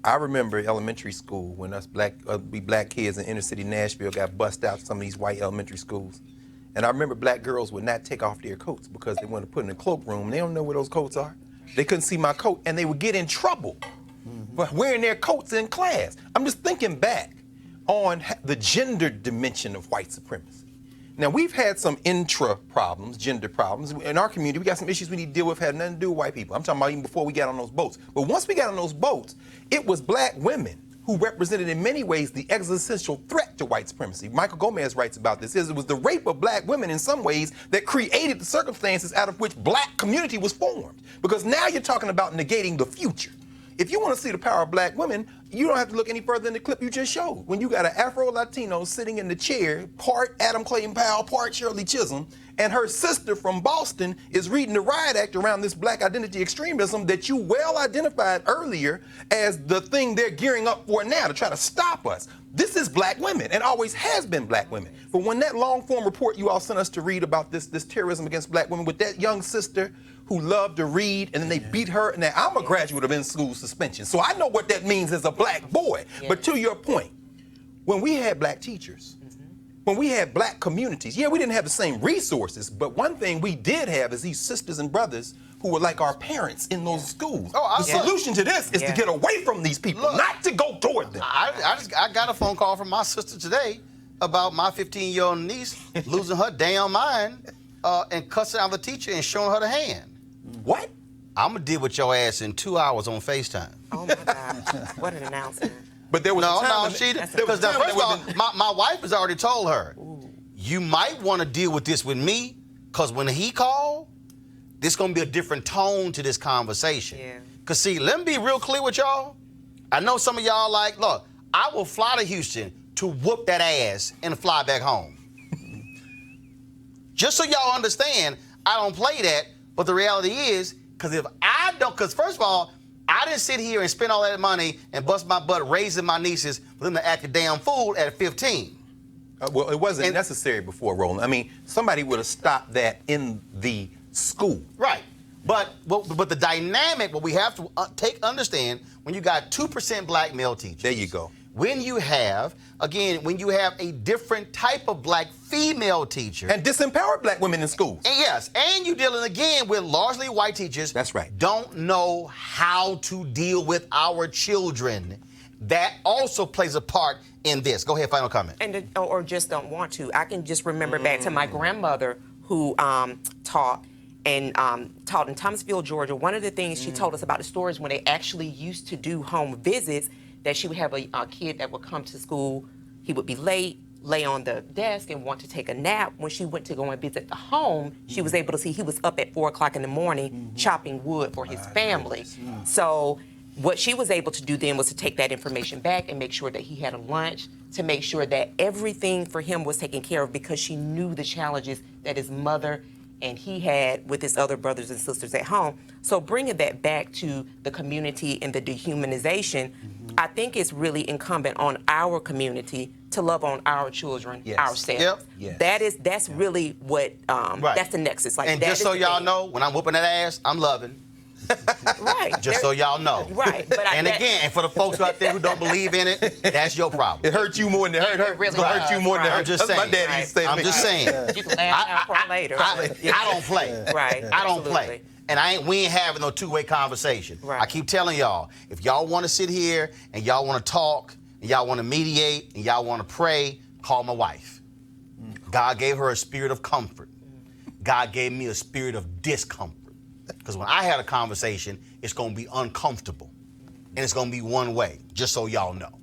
I remember elementary school when us black kids in inner city Nashville got bussed out to some of these white elementary schools. And I remember black girls would not take off their coats because they wanted to put in a cloakroom. They don't know where those coats are. They couldn't see my coat, and they would get in trouble for wearing their coats in class. I'm just thinking back on the gender dimension of white supremacy. Now, we've had some intra-problems, gender problems. In our community, we got some issues we need to deal with, had nothing to do with white people. I'm talking about even before we got on those boats. But once we got on those boats, it was black women who represented in many ways the existential threat to white supremacy. Michael Gomez writes about this. It was the rape of black women in some ways that created the circumstances out of which black community was formed. Because now you're talking about negating the future. If you want to see the power of black women, you don't have to look any further than the clip you just showed. When you got an Afro-Latino sitting in the chair, part Adam Clayton Powell, part Shirley Chisholm, and her sister from Boston is reading the riot act around this black identity extremism that you well identified earlier as the thing they're gearing up for now to try to stop us. This is black women and always has been black women. But when that long form report you all sent us to read about this terrorism against black women with that young sister who loved to read, and then they beat her. Now, I'm a graduate of in-school suspension, so I know what that means as a black boy. But to your point, when we had black teachers, when we had black communities, we didn't have the same resources, but one thing we did have is these sisters and brothers who were like our parents in those schools. The solution to this is to get away from these people, not to go toward them. I got a phone call from my sister today about my 15-year-old niece losing her damn mind and cussing out the teacher and showing her the hand. What? I'm going to deal with your ass in 2 hours on FaceTime. Oh, my God. What an announcement. But there was because first of all, my wife has already told her, you might want to deal with this with me, because when he called, there's going to be a different tone to this conversation. Because, see, let me be real clear with y'all. I know some of y'all like, look, I will fly to Houston to whoop that ass and fly back home. Just so y'all understand, I don't play that. But the reality is, because first of all, I didn't sit here and spend all that money and bust my butt raising my nieces for them to act a damn fool at 15. Well, it wasn't necessary before, Roland. I mean, somebody would have stopped that in the school. Right. But the dynamic, what we have to understand, when you got 2% black male teachers. There you go. When you have a different type of black female teacher. And disempowered black women in schools. And you're dealing again with largely white teachers. That's right. Don't know how to deal with our children. That also plays a part in this. Go ahead, final comment. Or just don't want to. I can just remember back to my grandmother who taught in Thomasville, Georgia. One of the things she told us about the stories when they actually used to do home visits, that she would have a kid that would come to school. He would be late, lay on the desk, and want to take a nap. When she went to go and visit the home, she was able to see he was up at 4 o'clock in the morning chopping wood for his family. So what she was able to do then was to take that information back and make sure that he had a lunch, to make sure that everything for him was taken care of, because she knew the challenges that his mother and he had with his other brothers and sisters at home. So bringing that back to the community and the dehumanization, I think it's really incumbent on our community to love on our children ourselves. That's really what, that's the nexus. And just so y'all know, when I'm whooping that ass, I'm loving. Right. Just so y'all know. Right. But and for the folks out there who don't believe in it, that's your problem. It hurts you more than it hurt her. Really hurt you more than it hurt. I'm just saying. My daddy used to say to me. I'm just saying. You can laugh now for later. I don't play. Right. I don't play. And we ain't having no two-way conversation. Right. I keep telling y'all, if y'all want to sit here and y'all want to talk and y'all want to mediate and y'all want to pray, call my wife. God gave her a spirit of comfort. God gave me a spirit of discomfort. Because when I had a conversation, it's going to be uncomfortable. And it's going to be one way, just so y'all know.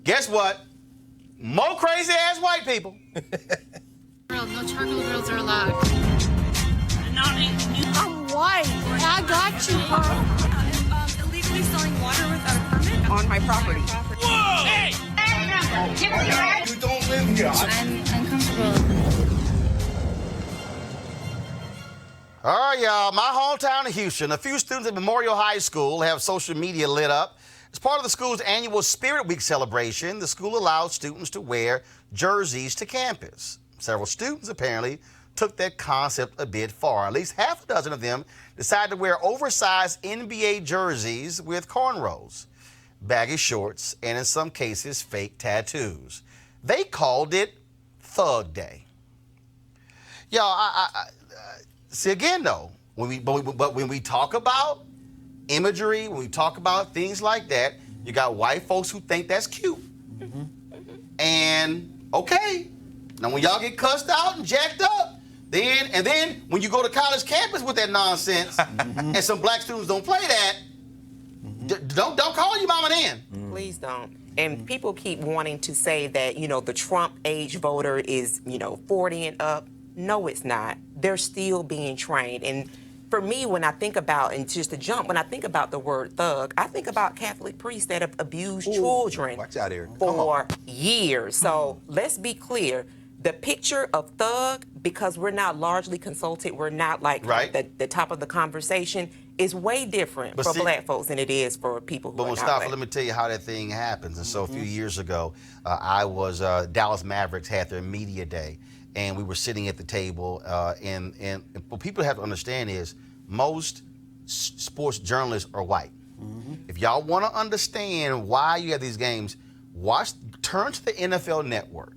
Guess what? More crazy-ass white people. No charcoal grills are allowed. I'm white. I got you, bro. Illegally selling water without a permit on my property. Whoa! Hey! You don't live here. I'm uncomfortable. All right, y'all. My hometown of Houston, a few students at Memorial High School have social media lit up. As part of the school's annual Spirit Week celebration, the school allowed students to wear jerseys to campus. Several students apparently took that concept a bit far. At least half a dozen of them decided to wear oversized NBA jerseys with cornrows, baggy shorts, and in some cases, fake tattoos. They called it Thug Day. Y'all, I see again though, when we talk about imagery, when we talk about things like that, you got white folks who think that's cute. And okay, now when y'all get cussed out and jacked up, then when you go to college campus with that nonsense, and some black students don't play that, don't call your mama then. Please don't. And people keep wanting to say that, the Trump age voter is, 40 and up. No, it's not. They're still being trained. And for me, when I think about, and just to jump, when I think about the word thug, I think about Catholic priests that have abused children Watch out, Eric. for years. So let's be clear. The picture of thug, because we're not largely consulted, we're not like the top of the conversation, is way different for black folks than it is for people who are not Mustafa, black. let me tell you how that thing happens. And so a few years ago, I was, Dallas Mavericks had their media day, and we were sitting at the table, and what people have to understand is most sports journalists are white. If y'all want to understand why you have these games, turn to the NFL Network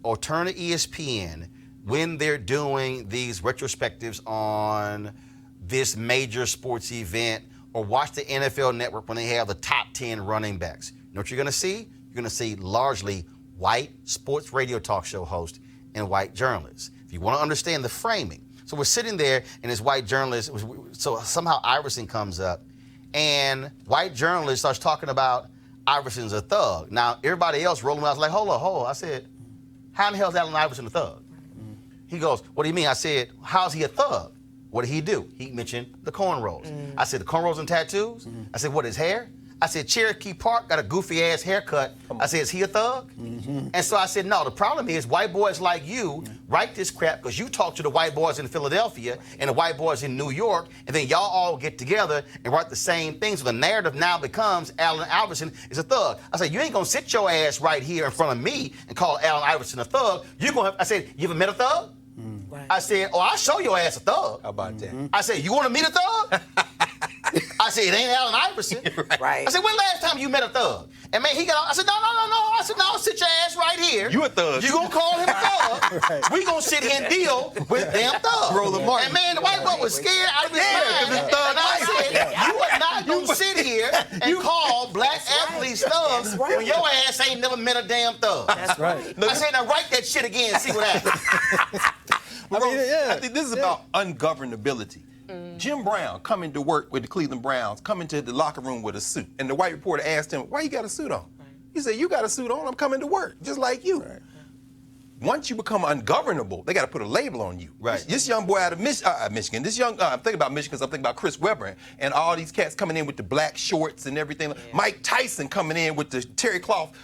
or turn to ESPN when they're doing these retrospectives on this major sports event, or watch the NFL Network when they have the top 10 running backs. You know what you're going to see? You're going to see largely white sports radio talk show hosts and white journalists. If you want to understand the framing. So we're sitting there, and this white journalist, so somehow Iverson comes up, and white journalist starts talking about Iverson's a thug. Now, everybody else rolling around was like, hold on. I said, how in the hell is Allen Iverson a thug? He goes, what do you mean? I said, how's he a thug? What did he do? He mentioned the cornrows. I said, the cornrows and tattoos? I said, what, his hair? I said, Cherokee Park got a goofy-ass haircut. I said, is he a thug? And so I said, no, the problem is white boys like you write this crap because you talk to the white boys in Philadelphia and the white boys in New York, and then y'all all get together and write the same things. So the narrative now becomes Allen Iverson is a thug. I said, you ain't going to sit your ass right here in front of me and call Allen Iverson a thug. I said, you ever met a thug? I said, I'll show your ass a thug. How about that? I said, you want to meet a thug? I said, it ain't Allen Iverson. Right. I said, when last time you met a thug? And man, he got I said, no. I said, no, sit your ass right here. You a thug. You gonna call him a thug. We gonna sit here and deal with damn thugs. Roland Martin. And man, the white boy was scared out of his mind. And I said, you are not gonna sit here and call black athletes thugs when your ass ain't never met a damn thug. That's right. I said, now write that shit again and see what happens. I think this is about ungovernability. Jim Brown coming to work with the Cleveland Browns, coming to the locker room with a suit. And the white reporter asked him, why you got a suit on? He said, you got a suit on, I'm coming to work, just like you. Once you become ungovernable, they got to put a label on you. This young boy out of Michigan, I'm thinking about Michigan because I'm thinking about Chris Webber and all these cats coming in with the black shorts and everything. Yeah. Mike Tyson coming in with the terry cloth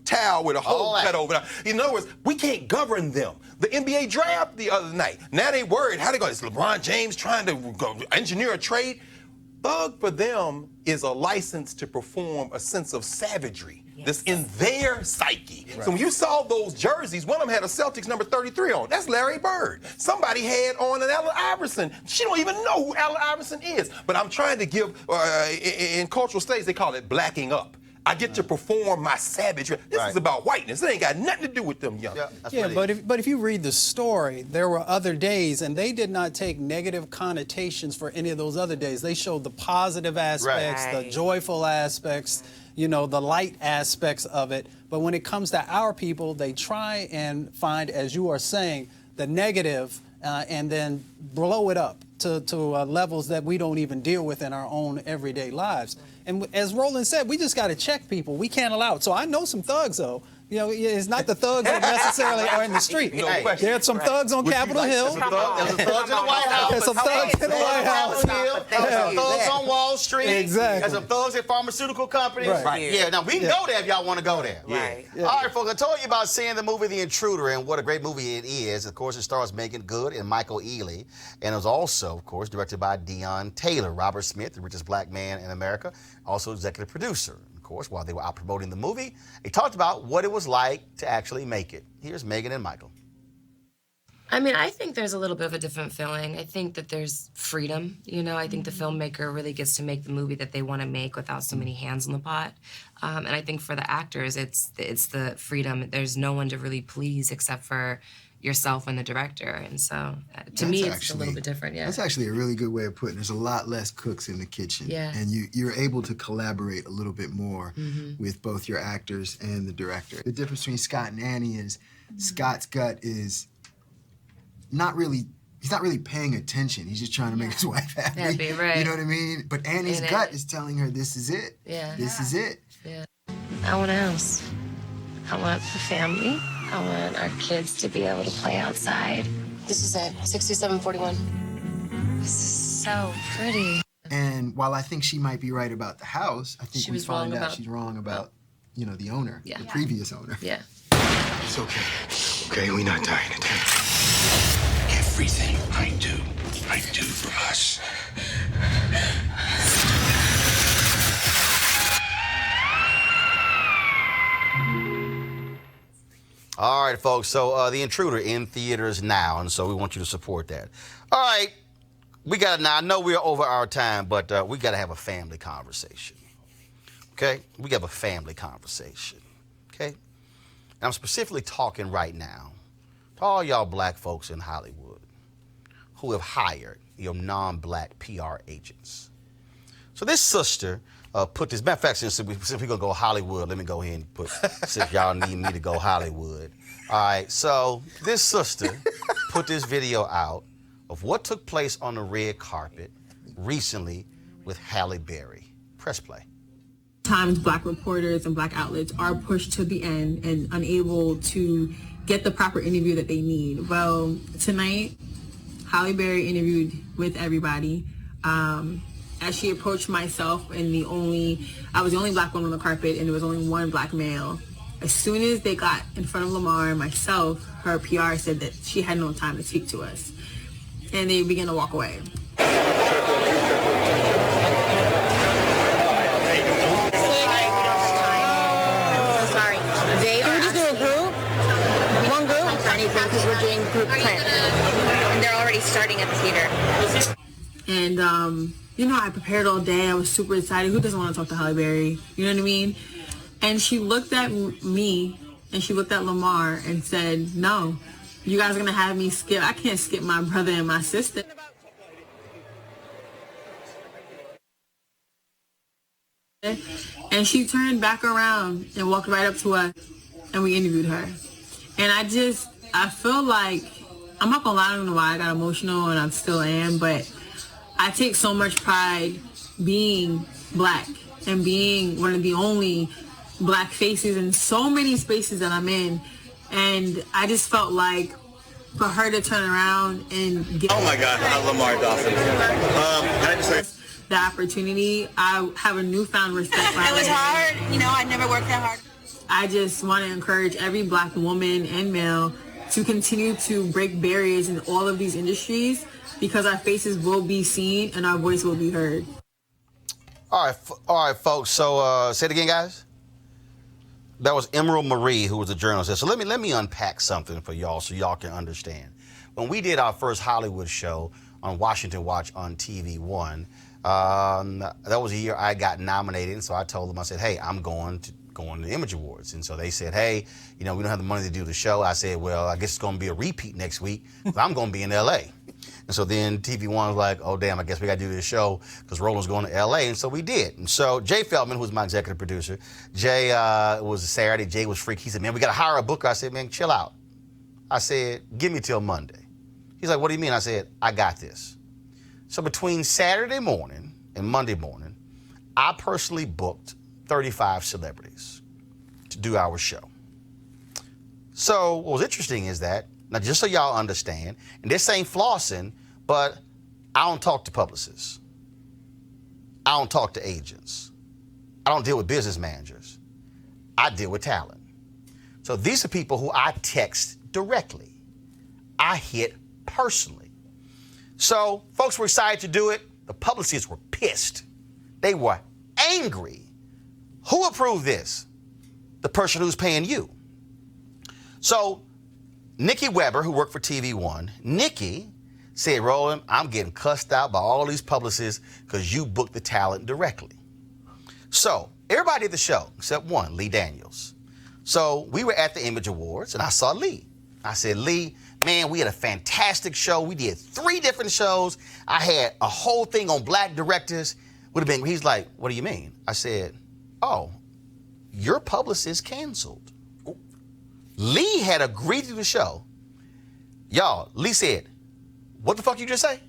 towel with a hole cut over it. In other words, we can't govern them. The NBA draft the other night, now they worried, how they go, is LeBron James trying to go engineer a trade? Thug for them is a license to perform a sense of savagery. That's in their psyche. So when you saw those jerseys, one of them had a Celtics number 33 on. That's Larry Bird. Somebody had on an Allen Iverson. She don't even know who Allen Iverson is. But I'm trying to give, in cultural studies, they call it blacking up. I get to perform my savage. This is about whiteness. It ain't got nothing to do with them young. Yeah, but if you read the story, there were other days, and they did not take negative connotations for any of those other days. They showed the positive aspects, the joyful aspects, you know, the light aspects of it. But when it comes to our people, they try and find, as you are saying, the negative and then blow it up to levels that we don't even deal with in our own everyday lives. And as Roland said, we just got to check people. We can't allow it. So I know some thugs, though. You know, it's not the thugs that necessarily are in the street. There are some thugs on Capitol Hill. There's some thugs in the White House. There's some thugs in the White House. There's some thugs on Wall Street. Exactly. There's some thugs at pharmaceutical companies. Right. Yeah, now we can go there if y'all want to go there. Right. All right, folks, I told you about seeing the movie The Intruder and what a great movie it is. Of course, it stars Megan Good and Michael Ealy. And it was also, of course, directed by Dion Taylor. Robert Smith, the richest black man in America, also executive producer. Of course, while they were out promoting the movie, they talked about what it was like to actually make it. Here's Megan and Michael. I mean, I think there's a little bit of a different feeling. I think that there's freedom. You know, I think the filmmaker really gets to make the movie that they want to make without so many hands in the pot. And I think for the actors, it's the freedom. There's no one to really please except for yourself and the director. And so to me, it's a little bit different. Yeah. That's actually a really good way of putting it. There's a lot less cooks in the kitchen. Yeah. And you're able to collaborate a little bit more with both your actors and the director. The difference between Scott and Annie is Scott's gut is he's not really paying attention. He's just trying to make his wife happy. Right. You know what I mean? But Annie's gut is telling her this is it. Yeah. This is it. Yeah. I want a house. I want a family. I want our kids to be able to play outside. This is it, 6741. This is so pretty. And while I think she might be right about the house, I think we find out she's wrong about, you know, the owner, the previous owner. Yeah. It's okay. Okay, we're not dying today. Everything I do for us. All right, folks, so The Intruder in theaters now, and so we want you to support that. All right, I know we're over our time, but we got to have a family conversation, okay? We got to have a family conversation, okay? And I'm specifically talking right now to all y'all black folks in Hollywood who have hired your non-black PR agents. So this sister put this, matter of fact, since we're going to go Hollywood, let me go ahead and put, since y'all need me to go Hollywood. All right, so this sister put this video out of what took place on the red carpet recently with Halle Berry. Press play. Times black reporters and black outlets are pushed to the end and unable to get the proper interview that they need. Well, tonight, Halle Berry interviewed with everybody. As she approached myself, and I was the only black woman on the carpet, and there was only one black male. As soon as they got in front of Lamar and myself, her PR said that she had no time to speak to us, and they began to walk away. Sorry, they are just doing one group for anything because we're doing group print, and they're already starting at the theater. And you know, I prepared all day. I was super excited. Who doesn't want to talk to Halle Berry? You know what I mean? And she looked at me and she looked at Lamar and said, no, you guys are going to have me skip. I can't skip my brother and my sister. And she turned back around and walked right up to us and we interviewed her. And I feel like, I'm not going to lie, I don't know why I got emotional and I still am, but I take so much pride being black and being one of the only black faces in so many spaces that I'm in. And I just felt like for her to turn around and get Lamar Dawson. I just say the opportunity, I have a newfound respect for her. It was hard. You know, I never worked that hard. I just want to encourage every black woman and male to continue to break barriers in all of these industries, because our faces will be seen and our voice will be heard. All right, folks. So say it again, guys. That was Emerald Marie, who was a journalist. So let me unpack something for y'all so y'all can understand. When we did our first Hollywood show on Washington Watch on TV1, That was the year I got nominated, and so I told them, I said, hey, I'm going to the Image Awards. And so they said, hey, we don't have the money to do the show. I said, well, I guess it's going to be a repeat next week, because I'm going to be in L.A. And so then TV One was like, oh, damn, I guess we got to do this show because Roland's going to L.A. And so we did. And so Jay Feldman, who was my executive producer, Jay, it was a Saturday. Jay was freaked. He said, man, we got to hire a booker. I said, man, chill out. I said, give me till Monday. He's like, what do you mean? I said, I got this. So between Saturday morning and Monday morning, I personally booked 35 celebrities to do our show. So what was interesting is that, now just so y'all understand, and this ain't flossing, but I don't talk to publicists. I don't talk to agents. I don't deal with business managers. I deal with talent. So these are people who I text directly. I hit personally. So folks were excited to do it. The publicists were pissed. They were angry. Who approved this? The person who's paying you. So Nikki Weber, who worked for TV One, Nikki said, Roland, I'm getting cussed out by all these publicists because you booked the talent directly. So everybody at the show, except one, Lee Daniels. So we were at the Image Awards, and I saw Lee. I said, Lee, man, we had a fantastic show. We did 3 different shows. I had a whole thing on black directors. He's like, what do you mean? I said, oh, your publicist canceled. Lee had agreed to the show. Y'all, Lee said, what the fuck you just say?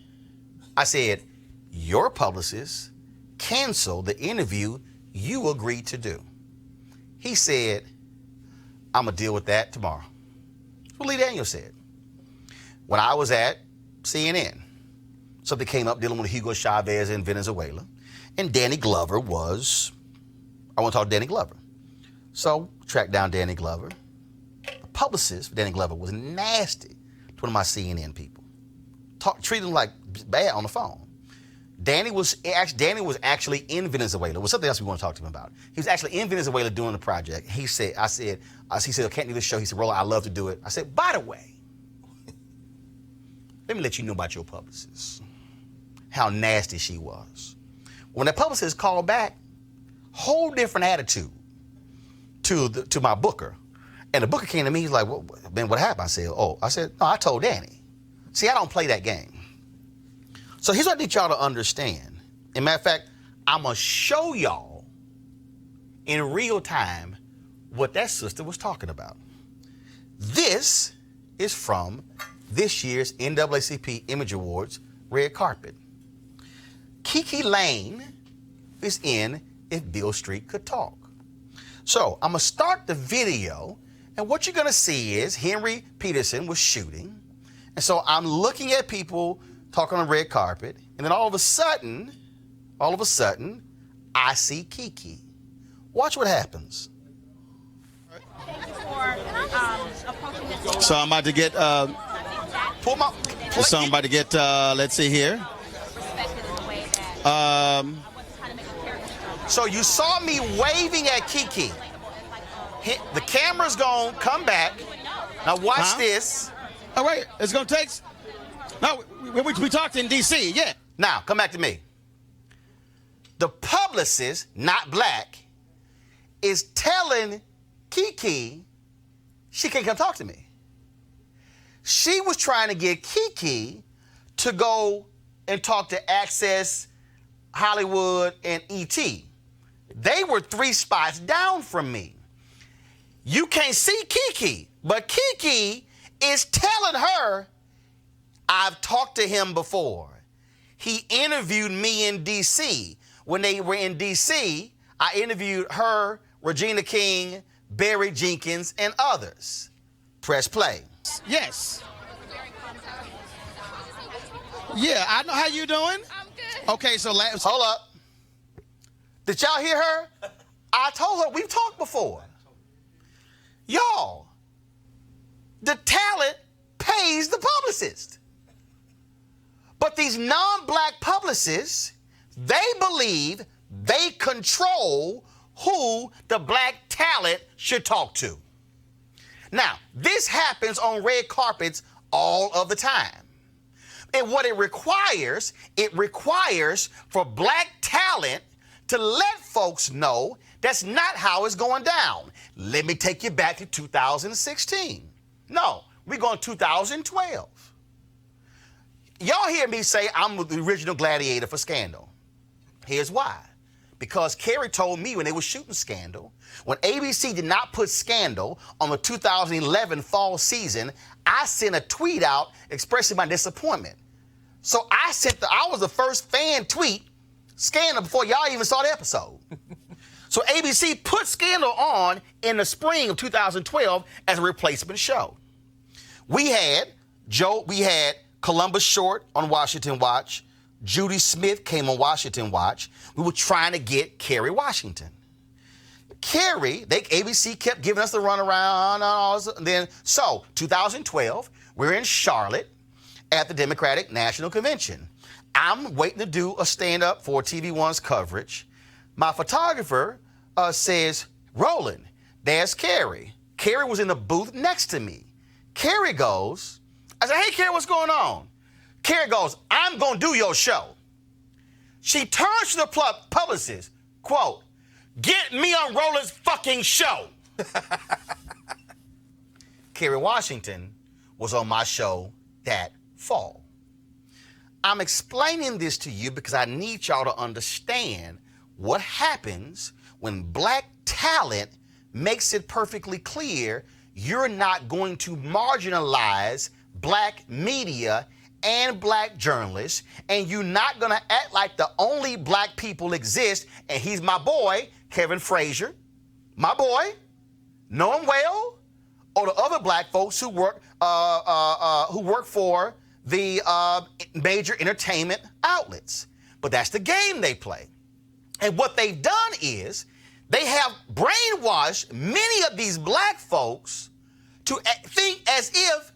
I said, your publicist canceled the interview you agreed to do. He said, I'm going to deal with that tomorrow. That's what Lee Daniels said. When I was at CNN, something came up dealing with Hugo Chavez in Venezuela, and Danny Glover I want to talk to Danny Glover. So, tracked down Danny Glover. The publicist for Danny Glover was nasty to one of my CNN people. Treated him like bad on the phone. Danny was actually in Venezuela. It was something else we want to talk to him about. He was actually in Venezuela doing the project. He said, I said, I can't do this show. He said, Roland, I'd love to do it. I said, by the way, let me let you know about your publicist, how nasty she was. When the publicist called back, whole different attitude to my booker. And the booker came to me, he's like, man, what happened? I said, no, I told Danny. See, I don't play that game. So here's what I need y'all to understand. As a matter of fact, I'm going to show y'all in real time what that sister was talking about. This is from this year's NAACP Image Awards red carpet. Kiki Lane is in If Beale Street Could Talk. So I'm going to start the video, and what you're going to see is Henry Peterson was shooting. And so I'm looking at people talking on the red carpet, and then all of a sudden, I see Kiki. Watch what happens. So I'm about to get, let's see here. So you saw me waving at Kiki. The camera's gonna come back. Now watch this. All right, it's gonna take. No, we talked in D.C. Yeah. Now come back to me. The publicist, not black, is telling Kiki she can't come talk to me. She was trying to get Kiki to go and talk to Access, Hollywood, and E.T. They were 3 spots down from me. You can't see Kiki, but Kiki is telling her, I've talked to him before. He interviewed me in D.C. When they were in D.C., I interviewed her, Regina King, Barry Jenkins, and others. Press play. Yes. Yeah, I know how you doing. I'm good. Okay, so hold up. Did y'all hear her? I told her we've talked before. Y'all, the talent pays the publicist. But these non-black publicists, they believe they control who the black talent should talk to. Now, this happens on red carpets all of the time. And what it requires for black talent to let folks know that's not how it's going down. Let me take you back to 2016. No, we're going 2012. Y'all hear me say I'm the original gladiator for Scandal. Here's why. Because Kerry told me when they were shooting Scandal, when ABC did not put Scandal on the 2011 fall season, I sent a tweet out expressing my disappointment. So I was the first fan tweet Scandal before y'all even saw the episode. So ABC put Scandal on in the spring of 2012 as a replacement show. We had Columbus Short on Washington Watch. Judy Smith came on Washington Watch. We were trying to get Kerry Washington. ABC kept giving us the runaround. So 2012, we're in Charlotte at the Democratic National Convention. I'm waiting to do a stand-up for TV1's coverage. My photographer says, Roland, there's Kerry. Kerry was in the booth next to me. Kerry goes, I said, hey, Kerry, what's going on? Kerry goes, I'm going to do your show. She turns to the publicist, quote, get me on Roland's fucking show. Kerry Washington was on my show that fall. I'm explaining this to you because I need y'all to understand what happens when black talent makes it perfectly clear you're not going to marginalize black media and black journalists, and you're not going to act like the only black people exist, and he's my boy, Kevin Frazier, my boy, know him well, or the other black folks who work for the major entertainment outlets. But that's the game they play. And what they've done is they have brainwashed many of these black folks to think as if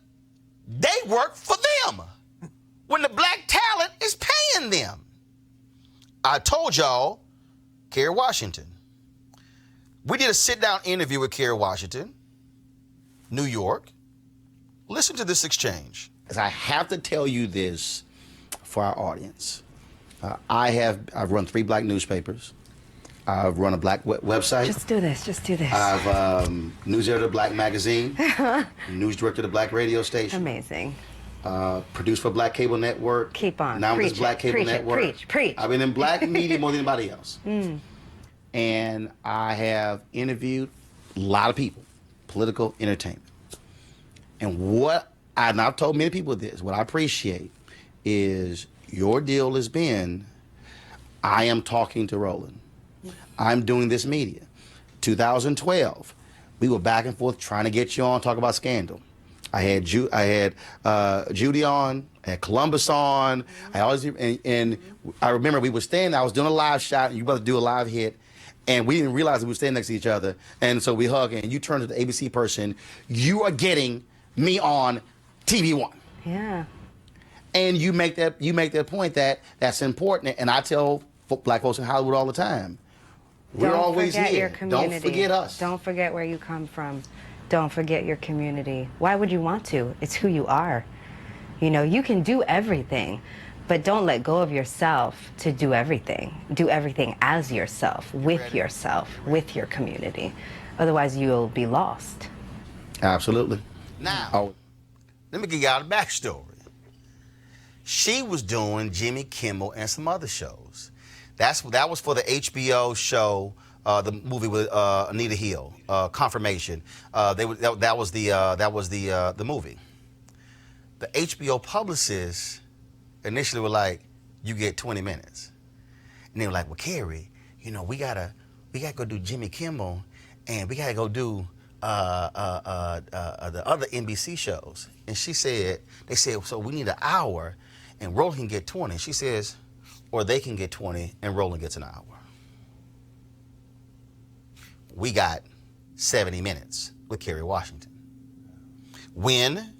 they work for them when the black talent is paying them. I told y'all, Kerry Washington. We did a sit-down interview with Kerry Washington, New York. Listen to this exchange. As I have to tell you this for our audience. I've run 3 black newspapers. I've run a black website. Just do this. I've news editor of Black Magazine, news director of the Black radio station. Amazing. Produced for Black Cable Network. Keep on. Now with Black Cable Network. Preach. I've been in black media more than anybody else. And I have interviewed a lot of people, political entertainment. And I've told many people this, what I appreciate is your deal has been, I am talking to Roland. I'm doing this media. 2012, we were back and forth trying to get you on, talk about Scandal. I had Judy on, I had Columbus on. And I remember we were standing, I was doing a live shot, and you were about to do a live hit, and we didn't realize we were standing next to each other. And so we hugged, and you turned to the ABC person, you are getting me on TV1. Yeah. And you make that point that that's important. And I tell black folks in Hollywood all the time, we're always here. Your community. Don't forget us. Don't forget where you come from. Don't forget your community. Why would you want to? It's who you are. You know, you can do everything, but don't let go of yourself to do everything. Do everything as yourself, with your community. Otherwise, you'll be lost. Absolutely. Now, let me give y'all the backstory. She was doing Jimmy Kimmel and some other shows. That was for the HBO show, the movie with Anita Hill, Confirmation. That was the movie. The HBO publicists initially were like, "You get 20 minutes," and they were like, "Well, Kerry, you know, we gotta go do Jimmy Kimmel, and we gotta go do the other NBC shows." And they said, "So we need an hour, and Roland can get 20." She says, "Or they can get 20, and Roland gets an hour." We got 70 minutes with Kerry Washington. When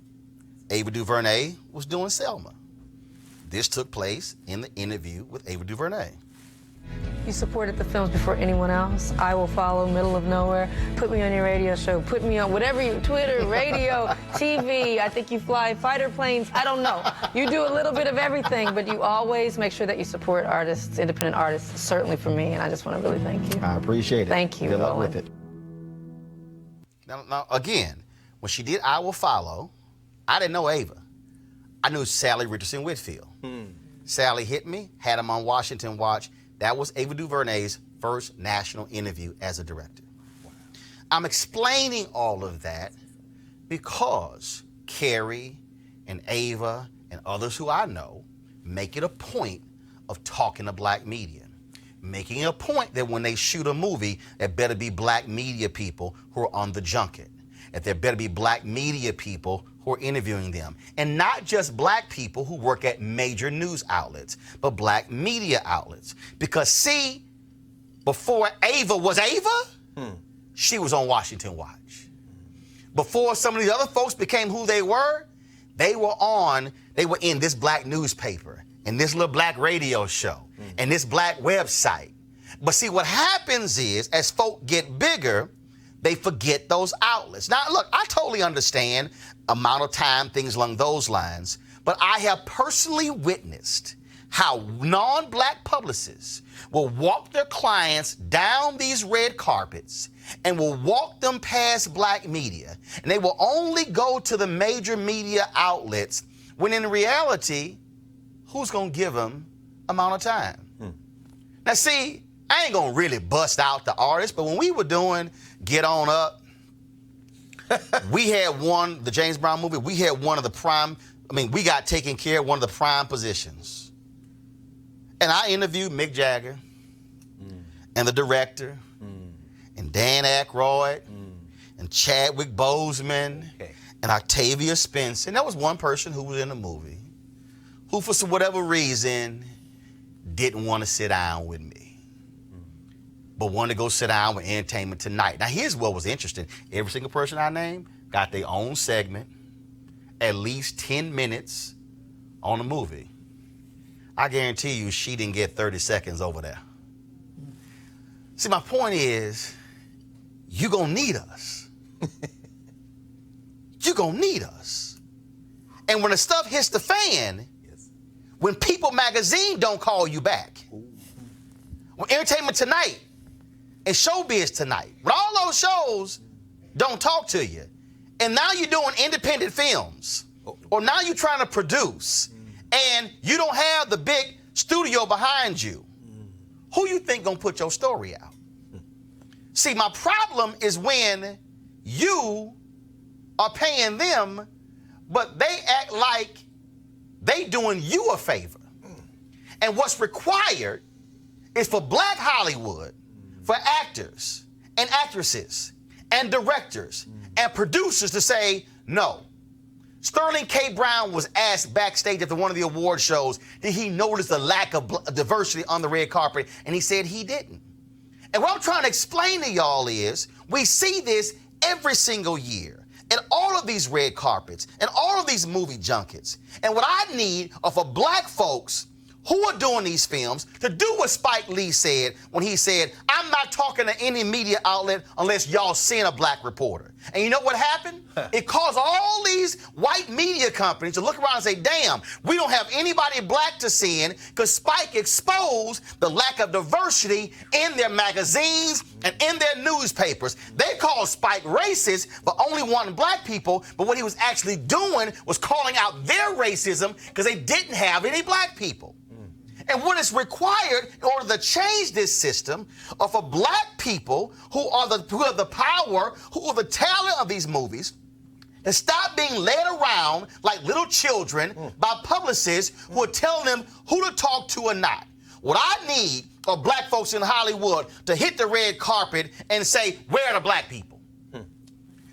Ava DuVernay was doing Selma. This took place in the interview with Ava DuVernay. you supported the films before anyone else. I will follow Middle of Nowhere. Put me on your radio show. Put me on whatever you, Twitter, radio, TV. I think you fly fighter planes. I don't know. You do a little bit of everything, but you always make sure that you support artists, independent artists, certainly for me, and I just want to really thank you. I appreciate it. Thank you, Good luck Roland. with it. Now, again, when she did I Will Follow, I didn't know Ava. I knew Sally Richardson Whitfield. Sally hit me, had him on Washington Watch. That was Ava DuVernay's first national interview as a director. Wow. I'm explaining all of that because Carrie and Ava and others who I know make it a point of talking to black media, making it a point that when they shoot a movie, there better be black media people who are on the junket, that there better be black media people who are interviewing them. And not just black people who work at major news outlets, but black media outlets. Because see, before Ava was Ava, she was on Washington Watch. Before some of the other folks became who they were in this black newspaper, and this little black radio show, and this black website. But see, what happens is, as folk get bigger, they forget those outlets. Now, look, I totally understand amount of time, things along those lines, but I have personally witnessed how non-black publicists will walk their clients down these red carpets and will walk them past black media, and they will only go to the major media outlets when in reality, who's gonna give them amount of time? Now see, I ain't gonna really bust out the artist, but when we were doing Get On Up, we had the James Brown movie, we had one of the prime, we got taken care of one of the prime positions. And I interviewed Mick Jagger and the director and Dan Aykroyd and Chadwick Boseman and Octavia Spencer. And that was one person who was in the movie who, for whatever reason, didn't want to sit down with me, but wanted to go sit down with Entertainment Tonight. Now, here's what was interesting. Every single person I named got their own segment, at least 10 minutes on the movie. I guarantee you she didn't get 30 seconds over there. See, my point is, you're going to need us. You're going to need us. And when the stuff hits the fan, when People Magazine don't call you back, when Entertainment Tonight and Showbiz Tonight, when all those shows don't talk to you, and now you're doing independent films, or now you're trying to produce, and you don't have the big studio behind you, who you think gonna put your story out? See, my problem is when you are paying them, but they act like they doing you a favor. And what's required is for black Hollywood, for actors and actresses and directors and producers to say, no. Sterling K. Brown was asked backstage after one of the award shows, did he notice the lack of diversity on the red carpet? And he said he didn't. And what I'm trying to explain to y'all is, we see this every single year at all of these red carpets and all of these movie junkets. And what I need are for black folks who are doing these films to do what Spike Lee said when he said, I'm not talking to any media outlet unless y'all send a black reporter. And you know what happened? It caused all these white media companies to look around and say, damn, we don't have anybody black to send, because Spike exposed the lack of diversity in their magazines and in their newspapers. They called Spike racist for only wanting black people, but what he was actually doing was calling out their racism because they didn't have any black people. And what is required in order to change this system are for black people who have the power, who are the talent of these movies, to stop being led around like little children by publicists who are telling them who to talk to or not. What I need are black folks in Hollywood to hit the red carpet and say, where are the black people?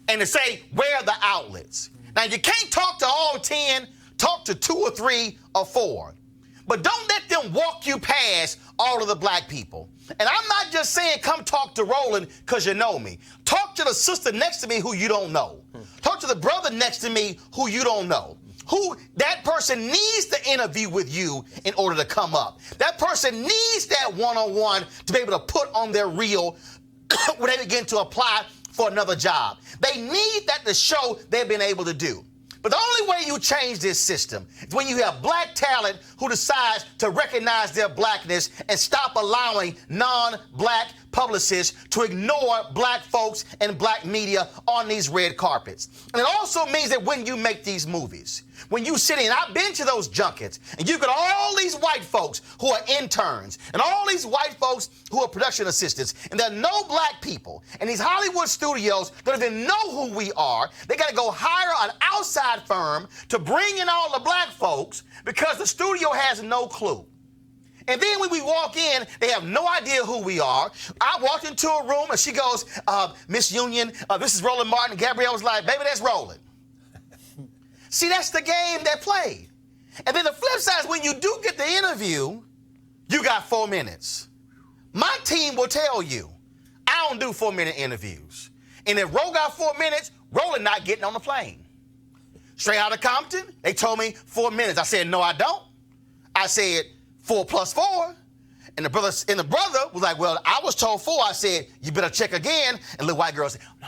And to say, where are the outlets? Now, you can't talk to all 10, talk to 2 or 3 or 4. But don't let them walk you past all of the black people. And I'm not just saying come talk to Roland because you know me. Talk to the sister next to me who you don't know. Talk to the brother next to me who you don't know. That person needs to interview with you in order to come up. That person needs that one-on-one to be able to put on their reel when they begin to apply for another job. They need that to show they've been able to do. But the only way you change this system is when you have black talent who decides to recognize their blackness and stop allowing non-black publicists to ignore black folks and black media on these red carpets. And it also means that when you make these movies, when you sit in, I've been to those junkets, and you've got all these white folks who are interns, and all these white folks who are production assistants, and there are no black people. And these Hollywood studios don't even know who we are. They got to go hire an outside firm to bring in all the black folks because the studio has no clue. And then when we walk in, they have no idea who we are. I walked into a room, and she goes, Miss Union, this is Roland Martin. Gabrielle was like, baby, that's Roland. See, that's the game that played. And then the flip side is when you do get the interview, you got 4 minutes. My team will tell you, I don't do 4-minute interviews. And if Ro got 4 minutes, Roland not getting on the plane. Straight out of Compton, they told me 4 minutes. I said, no, I don't. I said, 4 plus 4. And the brother was like, well, I was told 4. I said, you better check again. And the little white girl said, no,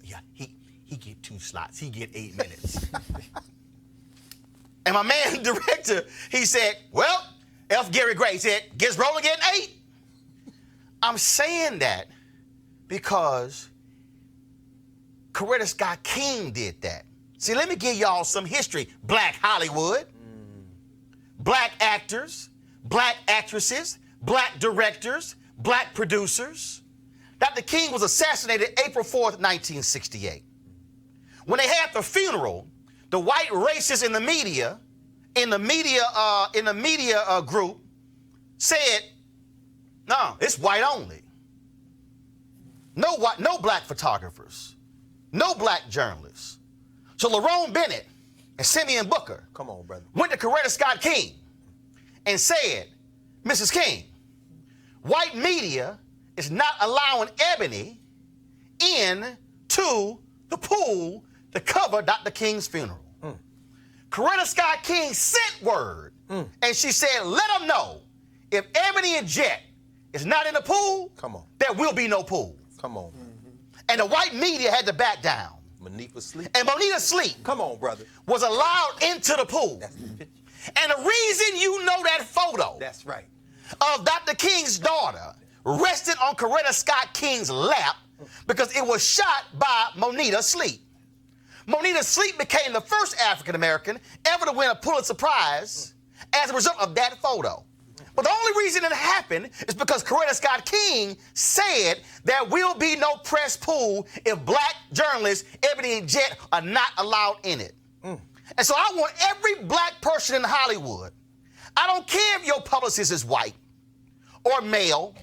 yeah, he get 2 slots. He get 8 minutes. And my man, director, he said, well, F. Gary Gray, he said, guess Roland getting 8? I'm saying that because Coretta Scott King did that. See, let me give y'all some history. Black Hollywood, black actors, black actresses, black directors, black producers. Dr. King was assassinated April 4th, 1968. When they had the funeral, the white racists in the media group said, no, it's white only. No black photographers, no black journalists. So Lerone Bennett and Simeon Booker Come on, brother. went to Coretta Scott King and said, Mrs. King, white media is not allowing Ebony into the pool to cover Dr. King's funeral. Coretta Scott King sent word, and she said, let them know if Ebony and Jet is not in the pool, there will be no pool. Come on. And the white media had to back down. Monita Sleep. And Monita Sleep. Come on, brother. Was allowed into the pool. That's the picture. And the reason you know that photo That's right. of Dr. King's daughter rested on Coretta Scott King's lap because it was shot by Monita Sleep. Monita Sleep became the first African-American ever to win a Pulitzer Prize as a result of that photo. But the only reason it happened is because Coretta Scott King said there will be no press pool if black journalists, Ebony and Jet, are not allowed in it. And so I want every black person in Hollywood, I don't care if your publicist is white or male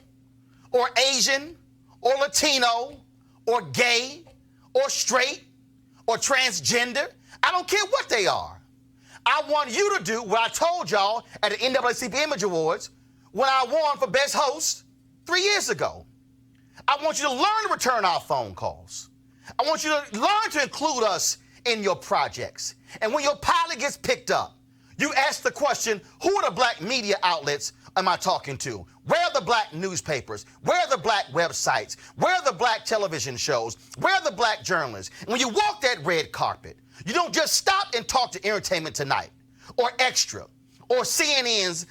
or Asian or Latino or gay or straight or transgender, I don't care what they are. I want you to do what I told y'all at the NAACP Image Awards when I won for Best Host 3 years ago. I want you to learn to return our phone calls. I want you to learn to include us in your projects. And when your pilot gets picked up, you ask the question, who are the black media outlets am I talking to? Where are the black newspapers? Where are the black websites? Where are the black television shows? Where are the black journalists? And when you walk that red carpet, you don't just stop and talk to Entertainment Tonight or Extra or CNN's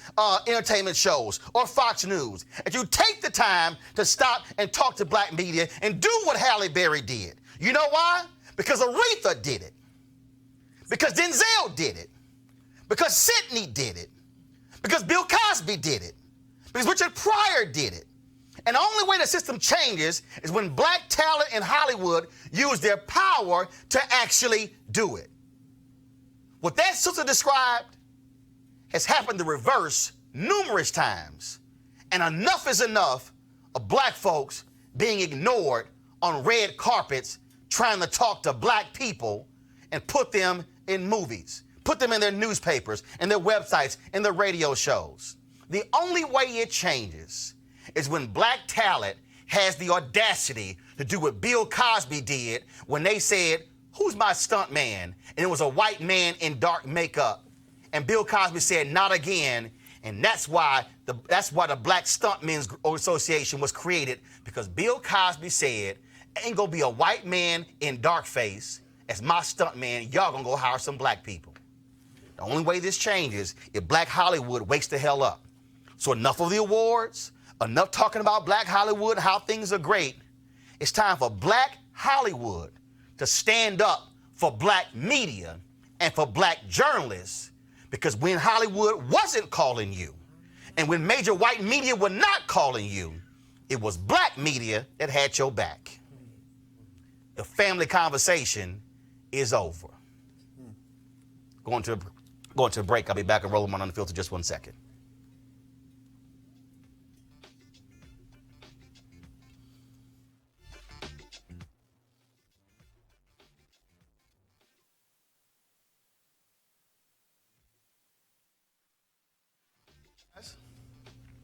entertainment shows or Fox News. And you take the time to stop and talk to black media and do what Halle Berry did. You know why? Because Aretha did it. Because Denzel did it. Because Sidney did it. Because Bill Cosby did it. Because Richard Pryor did it. And the only way the system changes is when black talent in Hollywood use their power to actually do it. What that sister described has happened the reverse numerous times. And enough is enough of black folks being ignored on red carpets trying to talk to black people and put them in movies, put them in their newspapers, in their websites, in their radio shows. The only way it changes is when black talent has the audacity to do what Bill Cosby did when they said, who's my stunt man? And it was a white man in dark makeup. And Bill Cosby said, not again. And that's why the Black Stuntmen's Association was created, because Bill Cosby said, ain't gonna be a white man in dark face as my stunt man. Y'all gonna go hire some black people. The only way this changes if Black Hollywood wakes the hell up. So enough of the awards, enough talking about Black Hollywood, how things are great. It's time for Black Hollywood to stand up for black media and for black journalists, because when Hollywood wasn't calling you and when major white media were not calling you, it was black media that had your back. The family conversation is over. Going to a break. I'll be back and Roland on the filter just 1 second.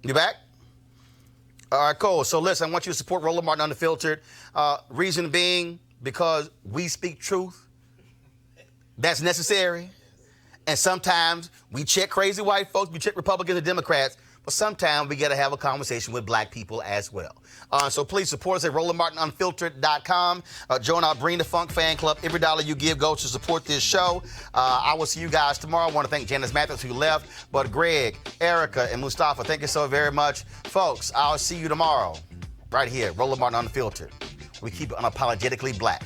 You back? All right, cool. So listen, I want you to support Roland Martin Unfiltered. Reason being, because we speak truth. That's necessary. And sometimes we check crazy white folks, we check Republicans and Democrats, but sometimes we got to have a conversation with black people as well. So please support us at RolandMartinUnfiltered.com. Join our Bring the Funk fan club. Every dollar you give goes to support this show. I will see you guys tomorrow. I want to thank Janice Mathis, who left, but Greg, Erica, and Mustafa, thank you so very much. Folks, I'll see you tomorrow right here, Roland Martin Unfiltered. We keep it unapologetically black.